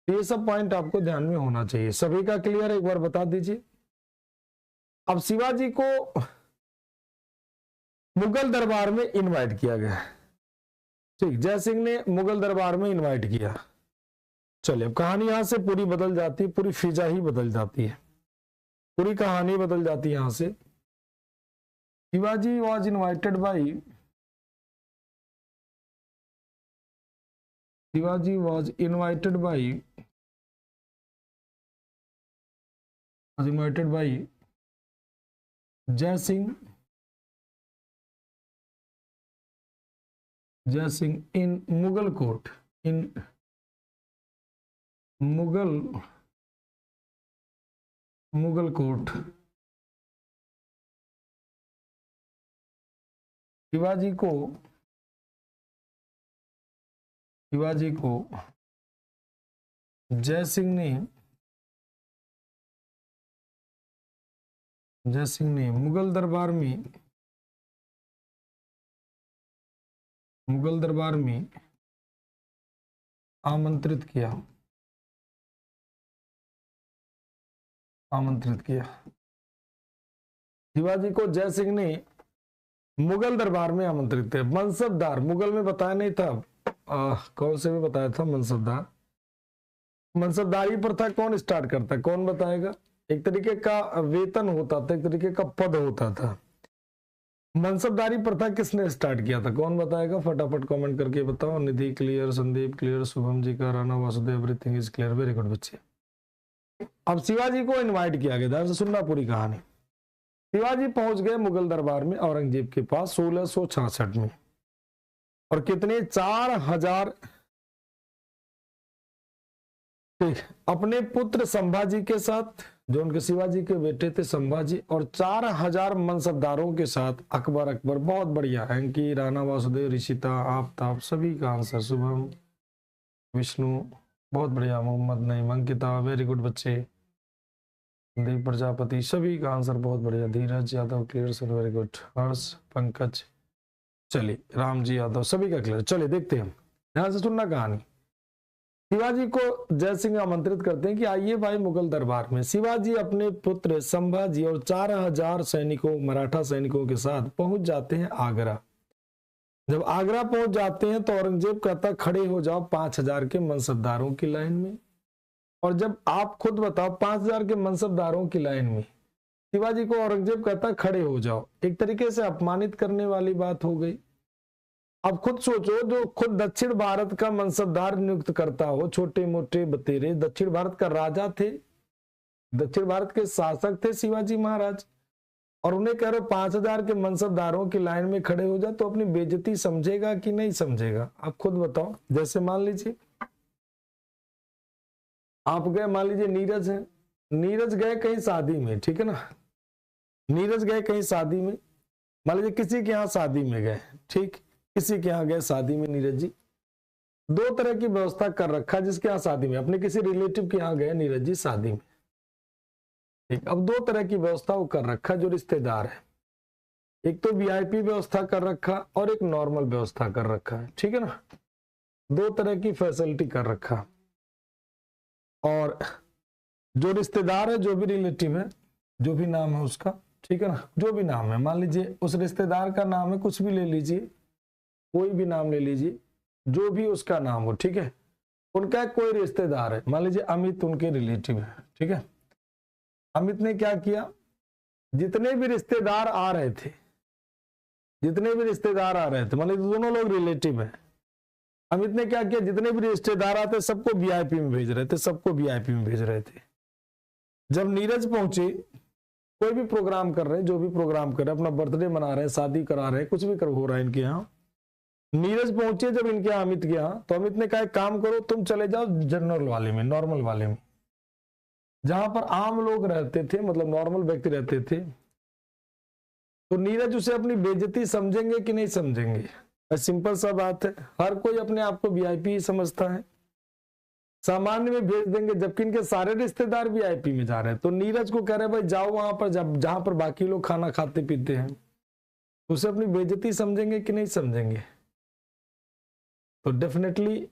A: ये सब पॉइंट आपको ध्यान में होना चाहिए। सभी का क्लियर? एक बार बता दीजिए। अब शिवाजी को मुगल दरबार में इनवाइट किया गया, ठीक, जय सिंह ने मुगल दरबार में इनवाइट किया। चलिए अब कहानी यहां से पूरी बदल जाती है, पूरी फिजा ही बदल जाती है, पूरी कहानी बदल जाती है यहां से। Shivaji was invited by Shivaji was invited by Jai Singh in Mughal court, in Mughal court. Shivaji को जय सिंह ने मुगल दरबार में आमंत्रित किया। शिवाजी को जय सिंह ने मुगल दरबार में आमंत्रित थे। मनसबदार, मुगल में बताया नहीं था, कौन से में बताया था? मनसबदार। मनसबदारी प्रथा कौन स्टार्ट करता है? कौन बताएगा? एक तरीके का वेतन होता था, एक तरीके का पद होता था। मनसबदारी प्रथा किसने स्टार्ट किया था? कौन बताएगा? फटाफट कमेंट करके बताओ। निधि क्लियर, संदीप क्लियर, शुभम जी का, Rana Vasudev, everything is clear, very good बच्चे। अब शिवाजी को इनवाइट किया गया, ध्यान से सुनना पूरी कहानी। शिवाजी पहुंच गए मुगल दरबार में औरंगजेब के पास 1666 में, और कितने? 4000 अपने पुत्र संभाजी के साथ, जो उनके शिवाजी के बेटे थे संभाजी, और 4000 मनसबदारों के साथ अकबर बहुत बढ़िया। एंकी, राणा वासुदेव, ऋषिता, आफ्ताब, सभी का आंसर, शुभम, विष्णु बहुत बढ़िया, मोहम्मद नईम, अंकिता वेरी गुड बच्चे, देव प्रजापति सभी का आंसर बहुत बढ़िया, Dheeraj Yadav clear sir very good, Harsh, Pankaj, चलिए राम जी यादव सभी का क्लियर। चलिए देखते हैं, ध्यान से सुनना कहानी। शिवाजी को जय सिंह आमंत्रित करते हैं कि आइए भाई मुगल दरबार में। शिवाजी अपने पुत्र संभाजी और 4000 सैनिकों, मराठा सैनिकों के साथ पहुंच जाते हैं आगरा। जब आगरा पहुंच जाते हैं तो औरंगजेब कहता खड़े हो जाओ 5000 के मनसबदारों की लाइन में। और जब आप खुद बताओ 5000 के मनसबदारों की लाइन में शिवाजी को औरंगजेब कहता खड़े हो जाओ, एक तरीके से अपमानित करने वाली बात हो गई। अब खुद सोचो, जो खुद दक्षिण भारत का मनसबदार नियुक्त करता हो, छोटे मोटे बतेरे, दक्षिण भारत का राजा थे, दक्षिण भारत के शासक थे शिवाजी महाराज, और उन्हें कह रहे 5000 के मनसबदारों की लाइन में खड़े हो जाए, तो अपनी बेइज्जती समझेगा कि नहीं समझेगा? आप खुद बताओ। जैसे मान लीजिए आप गए, मान लीजिए नीरज है, नीरज गए कहीं शादी में, ठीक है ना, नीरज गए कहीं शादी में, मान लीजिए किसी के यहाँ शादी में गए, ठीक, किसी के यहाँ गए शादी में नीरज जी, 2 तरह की व्यवस्था कर रखा जिसके यहाँ शादी में, अपने किसी रिलेटिव के यहाँ गए नीरज जी शादी में, ठीक। अब 2 तरह की व्यवस्था वो कर रखा जो रिश्तेदार है, एक तो वीआईपी व्यवस्था कर रखा और एक नॉर्मल व्यवस्था कर रखा है, ठीक है ना, 2 तरह की फैसिलिटी कर रखा। और जो रिश्तेदार है, जो भी रिलेटिव है, जो भी नाम है उसका, ठीक है ना, जो भी नाम है, मान लीजिए उस रिश्तेदार का नाम है, कुछ भी ले लीजिए, कोई भी नाम ले लीजिए, जो भी उसका नाम हो, ठीक है, उनका कोई रिश्तेदार है, मान लीजिए अमित उनके रिलेटिव है, ठीक है। अमित ने क्या किया, जितने भी रिश्तेदार आ रहे थे, मान लीजिए दोनों लोग रिलेटिव है, अमित ने क्या किया, जितने भी रिश्तेदार आते सबको वीआईपी में भेज रहे थे, जब नीरज पहुंचे, कोई भी प्रोग्राम कर रहे हैं, जो भी प्रोग्राम कर रहे हैं, अपना बर्थडे मना रहे हैं, शादी करा रहे हैं, कुछ भी हो रहा है इनके यहाँ, नीरज पहुंचे जब इनके यहाँ अमित के यहाँ, तो अमित ने कहा काम करो, तुम चले जाओ जनरल वाले में, नॉर्मल वाले में, जहां पर आम लोग रहते थे, मतलब नॉर्मल व्यक्ति रहते थे। तो नीरज उसे अपनी बेइज्जती समझेंगे कि नहीं समझेंगे? सिंपल सा बात है, हर कोई अपने आप को वीआईपी ही समझता है, सामान्य में भेज देंगे, जबकि इनके सारे रिश्तेदार वीआईपी में जा रहे हैं। तो नीरज को कह रहे भाई जाओ वहां पर, जहां पर बाकी लोग खाना खाते पीते हैं, उसे अपनी बेइज्जती समझेंगे कि नहीं समझेंगे? तो डेफिनेटली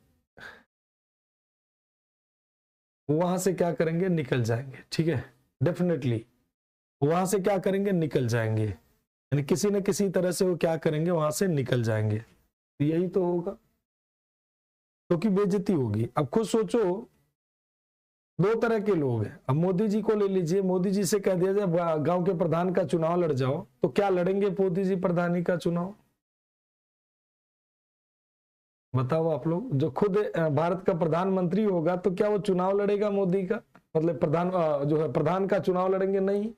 A: वहां से क्या करेंगे, निकल जाएंगे। ठीक है, डेफिनेटली वहां से क्या करेंगे, निकल जाएंगे, यानी किसी न किसी तरह से वो क्या करेंगे, वहां से निकल जाएंगे। यही तो होगा, क्योंकि बेइज्जती होगी। अब खुद सोचो, दो तरह के लोग हैं। अब मोदी जी को ले लीजिए, मोदी जी से कह दिया जाए गांव के प्रधान का चुनाव लड़ जाओ, तो क्या लड़ेंगे मोदी जी प्रधानी का चुनाव? बताओ आप लोग। जो खुद भारत का प्रधानमंत्री होगा तो क्या वो चुनाव लड़ेगा मोदी का? मतलब प्रधान जो है प्रधान का चुनाव लड़ेंगे? नहीं।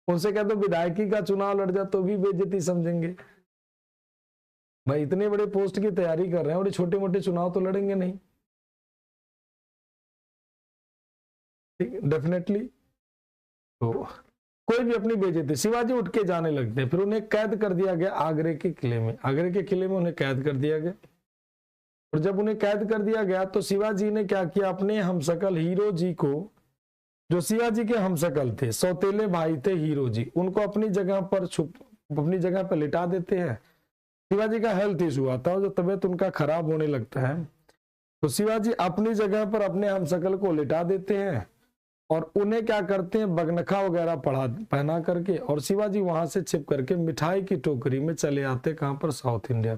A: उनसे कह दो विधायकी का चुनाव लड़ जाए तो भी बेइज्जती समझेंगे। भाई इतने बड़े पोस्ट की तैयारी कर रहे हैं और छोटे मोटे चुनाव तो लड़ेंगे नहीं। ठीक, डेफिनेटली। तो कोई भी अपनी बेइज्जती, शिवाजी उठ के जाने लगते हैं, फिर उन्हें कैद कर दिया गया आगरे के किले में। आगरे के किले में उन्हें कैद कर दिया गया, और जब उन्हें कैद कर दिया गया तो शिवाजी ने क्या किया, अपने हमशक्ल हीरो जी को, जो शिवाजी के हमशक्ल थे, सौतेले भाई थे हीरो जी, उनको अपनी जगह पर अपनी जगह पर लिटा देते हैं। शिवाजी का हेल्थ इशू आता है, जो तबियत उनका खराब होने लगता है, तो शिवाजी अपनी जगह पर अपने हमशक्ल को लिटा देते हैं और उन्हें क्या करते हैं, बगनखा वगैरह पहना करके, और शिवाजी वहां से छिप करके मिठाई की टोकरी में चले आते, कहां पर, साउथ इंडिया।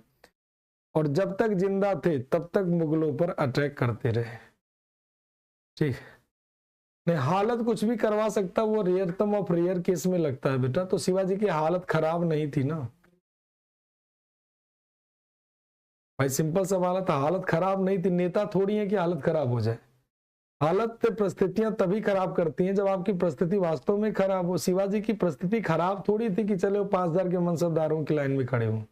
A: और जब तक जिंदा थे तब तक मुगलों पर अटैक करते रहे। ठीक नहीं, हालत कुछ भी करवा सकता, वो रेयरतम ऑफ रेयर केस में लगता है बेटा। तो शिवाजी की हालत खराब नहीं थी ना भाई, सिंपल सा हालत, हालत खराब नहीं थी। नेता थोड़ी है कि हालत खराब हो जाए। हालत परिस्थितियां तभी खराब करती हैं जब आपकी परिस्थिति वास्तव में खराब हो। शिवाजी की परिस्थिति खराब थोड़ी थी कि चले 5,000 के मनसबदारों की लाइन में खड़े हों,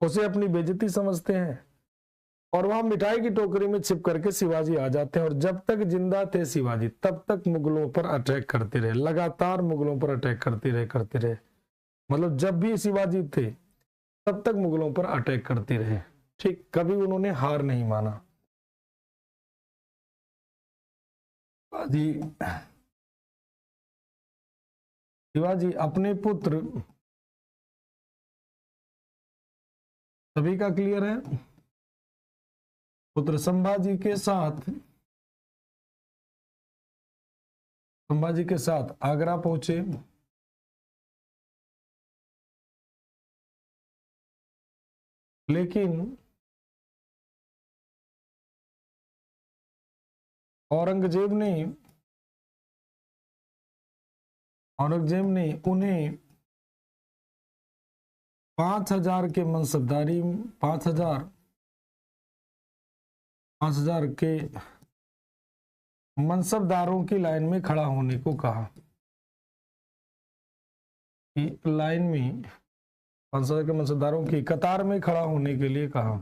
A: उसे अपनी बेइज्जती समझते हैं। और वहां मिठाई की टोकरी में छिप करके शिवाजी आ जाते हैं, और जब तक जिंदा थे शिवाजी तब तक मुगलों पर अटैक करते रहे, लगातार मुगलों पर अटैक करते रहे। मतलब जब भी शिवाजी थे तब तक मुगलों पर अटैक करते रहे। ठीक, कभी उन्होंने हार नहीं माना। शिवाजी अपने पुत्र, सभी का क्लियर है, पुत्र संभाजी के साथ आगरा पहुंचे। लेकिन औरंगजेब ने उन्हें 5,000 के मनसबदारी, 5,000 के मनसबदारों की लाइन में खड़ा होने को कहा। कि लाइन में 5,000 के मनसबदारों की कतार में खड़ा होने के लिए कहा,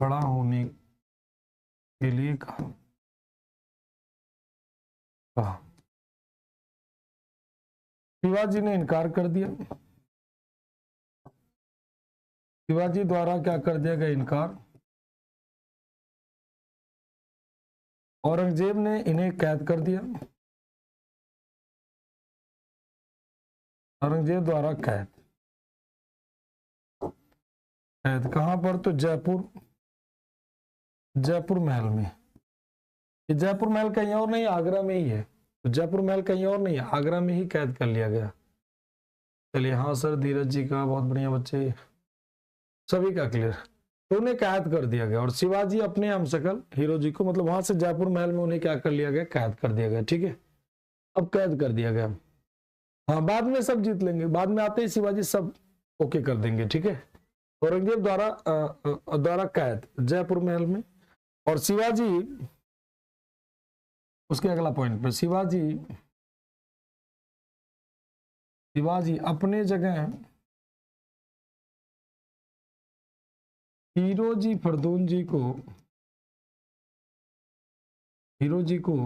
A: खड़ा होने के लिए कहा। शिवाजी ने इनकार कर दिया। शिवाजी द्वारा क्या कर दिया गया, इनकार। औरंगजेब ने इन्हें कैद कर दिया। औरंगजेब द्वारा कैद कहां पर, तो जयपुर महल में। ये जयपुर महल कहीं और नहीं, आगरा में ही है। तो जयपुर महल कहीं और नहीं है, आगरा में ही कैद कर लिया गया। चलिए, हाँ सर, धीरज जी का बहुत बढ़िया बच्चे, सभी का क्लियर। तो उन्हें कैद कर दिया गया, और शिवाजी अपने हमशक्ल हीरो जी को, मतलब वहां से जयपुर महल में उन्हें क्या कर लिया गया, कैद कर दिया गया। ठीक है, अब कैद कर दिया गया। हाँ, बाद में सब जीत लेंगे, बाद में आते ही शिवाजी सब ओके कर देंगे। ठीक है, औरंगजेब द्वारा कैद जयपुर महल में। और शिवाजी, उसके अगला पॉइंट पे, शिवाजी अपने जगह हीरो जी फरदून जी को, हीरो जी को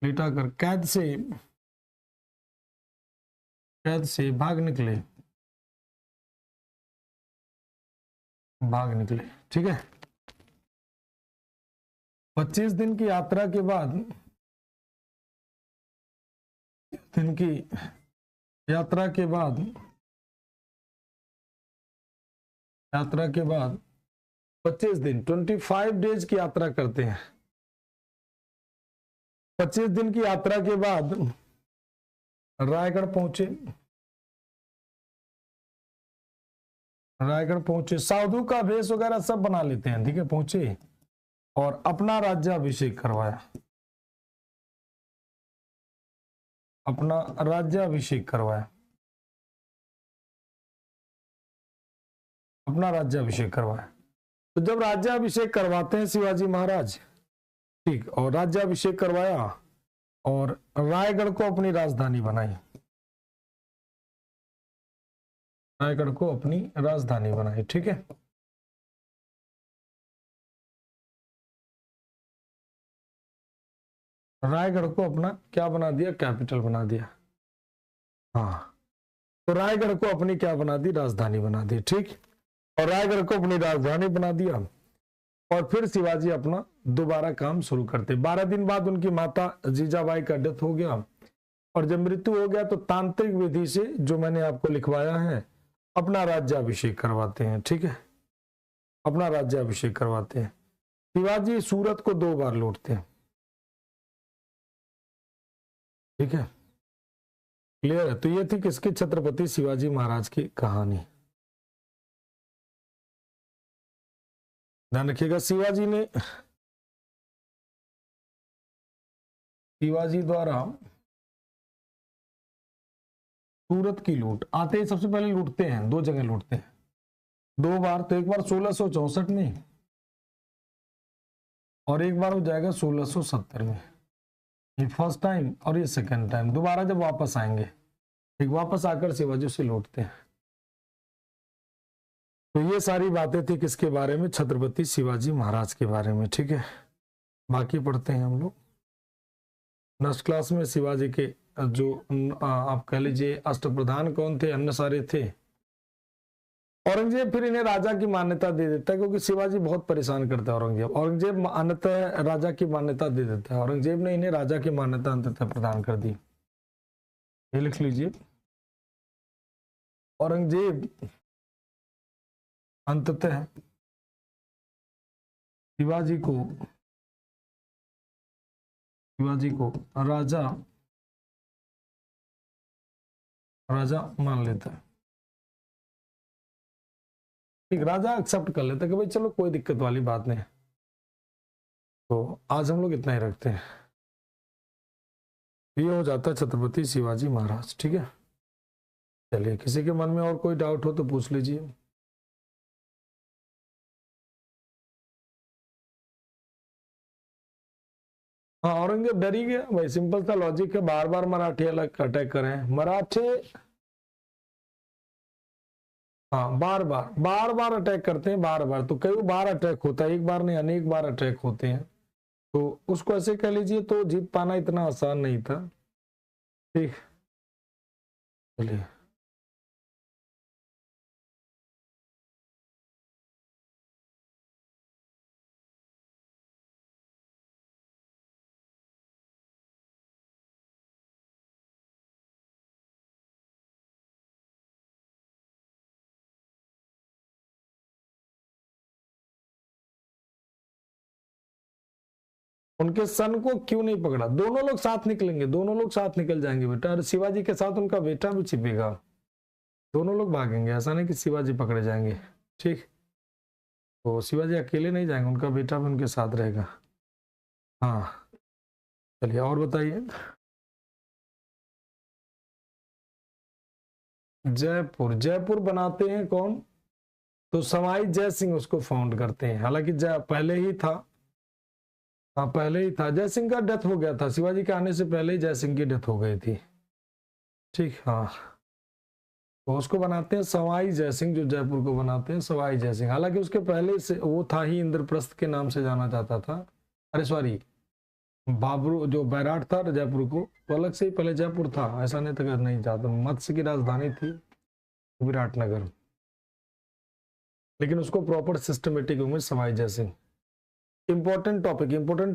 A: लिटाकर कैद से भाग निकले। ठीक है, 25 दिन की यात्रा के बाद दिन की यात्रा के बाद 25 दिन 25 डेज की यात्रा करते हैं। 25 दिन की यात्रा के बाद रायगढ़ पहुंचे, साधु का भेष वगैरह सब बना लेते हैं, ठीक है, पहुंचे और अपना राज्याभिषेक करवाया, तो जब राज्याभिषेक करवाते हैं शिवाजी महाराज, ठीक, और राज्याभिषेक करवाया और रायगढ़ को अपनी राजधानी बनाई, ठीक है। रायगढ़ को अपना क्या बना दिया, कैपिटल बना दिया। हाँ, तो रायगढ़ को अपनी क्या बना दी, राजधानी बना दी, ठीक। और रायगढ़ को अपनी राजधानी बना दिया और फिर शिवाजी अपना दोबारा काम शुरू करते। 12 दिन बाद उनकी माता जीजाबाई का डेथ हो गया और जब मृत्यु हो गया तो तांत्रिक विधि से, जो मैंने आपको लिखवाया है, अपना राज्याभिषेक करवाते हैं, ठीक है, अपना राज्याभिषेक करवाते हैं। शिवाजी सूरत को 2 बार लूटते हैं, ठीक है, क्लियर है। तो ये थी किसकी, छत्रपति शिवाजी महाराज की कहानी। ध्यान रखिएगा, शिवाजी द्वारा सूरत की लूट, आते ही सबसे पहले लूटते हैं, 2 जगह लूटते हैं, 2 बार। तो एक बार 1664 में और एक बार हो जाएगा 1670 में। ये फर्स्ट टाइम और ये सेकंड टाइम। दोबारा जब वापस आएंगे, ठीक, वापस आकर शिवाजी से लूटते हैं। तो ये सारी बातें थी किसके बारे में, छत्रपति शिवाजी महाराज के बारे में, ठीक है। बाकी पढ़ते हैं हम लोग नेक्स्ट क्लास में। शिवाजी के जो आप कह लीजिए अष्टप्रधान कौन थे, अन्य सारे थे। औरंगजेब फिर इन्हें राजा की मान्यता दे देता है, क्योंकि शिवाजी बहुत परेशान करता है औरंगजेब अंततः राजा की मान्यता दे देता है। औरंगजेब ने इन्हें राजा की मान्यता अंततः प्रदान कर दी। ये लिख लीजिए, औरंगजेब अंततः शिवाजी को राजा मान लेता है, ठीक, राजा एक्सेप्ट कर लेता है कि भाई चलो कोई दिक्कत वाली बात नहीं। तो आज हम लोग इतना ही रखते हैं। ये हो जाता है छत्रपति शिवाजी महाराज, ठीक है। चलिए, किसी के मन में और कोई डाउट हो तो पूछ लीजिए। हाँ, औरंगजेब डर ही गया भाई, सिंपल सा लॉजिक है। बार बार मराठी अलग अटैक करें, मराठे हाँ बार बार अटैक करते हैं, बार बार, तो कई बार अटैक होता है, एक बार नहीं अनेक बार अटैक होते हैं। तो उसको ऐसे कह लीजिए, तो जीत पाना इतना आसान नहीं था, ठीक। चलिए, उनके सन को क्यों नहीं पकड़ा? दोनों लोग साथ निकलेंगे, दोनों लोग साथ निकल जाएंगे बेटा, और शिवाजी के साथ उनका बेटा भी छिपेगा, दोनों लोग भागेंगे। ऐसा नहीं कि शिवाजी पकड़े जाएंगे, ठीक। तो शिवाजी अकेले नहीं जाएंगे, उनका बेटा भी उनके साथ रहेगा। हाँ, चलिए और बताइए। जयपुर बनाते हैं कौन? तो सवाई जय सिंह उसको फाउंड करते हैं। हालांकि पहले ही था, हाँ पहले ही था। जय सिंह का डेथ हो गया था, शिवाजी के आने से पहले ही जय सिंह की डेथ हो गई थी, ठीक। हाँ, तो उसको बनाते हैं सवाई जय सिंह, जो जयपुर को बनाते हैं सवाई जय सिंह। हालांकि उसके पहले से वो था ही, इंद्रप्रस्थ के नाम से जाना जाता था। अरे सॉरी, बाबरू जो बैराट था जयपुर को, तो अलग से ही पहले जयपुर था, ऐसा नहीं था, नहीं जाता। मत्स्य की राजधानी थी विराटनगर, लेकिन उसको प्रॉपर सिस्टमेटिक में सवाई जय सिंह। इंपॉर्टेंट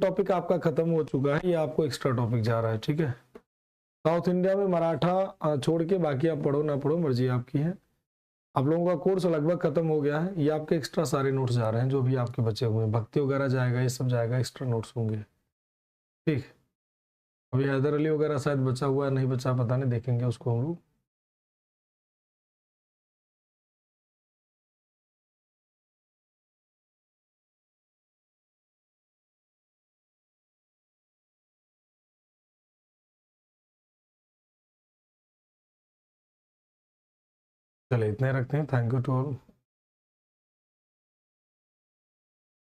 A: टॉपिक आपका खत्म हो चुका है, ये आपको एक्स्ट्रा टॉपिक जा रहा है, ठीक है। साउथ इंडिया में मराठा छोड़ के बाकी आप पढ़ो ना पढ़ो, मर्जी आपकी है। आप लोगों का कोर्स लगभग खत्म हो गया है। ये आपके एक्स्ट्रा सारे नोट्स जा रहे हैं जो भी आपके बचे हुए हैं, भक्ति वगैरह जाएगा, ये सब जाएगा, एक्स्ट्रा नोट्स होंगे। ठीक, अभी हैदर अली वगैरह शायद बचा हुआ है, नहीं बचा पता नहीं, देखेंगे उसको हम लोग। चले इतने रखते हैं। Thank you to all.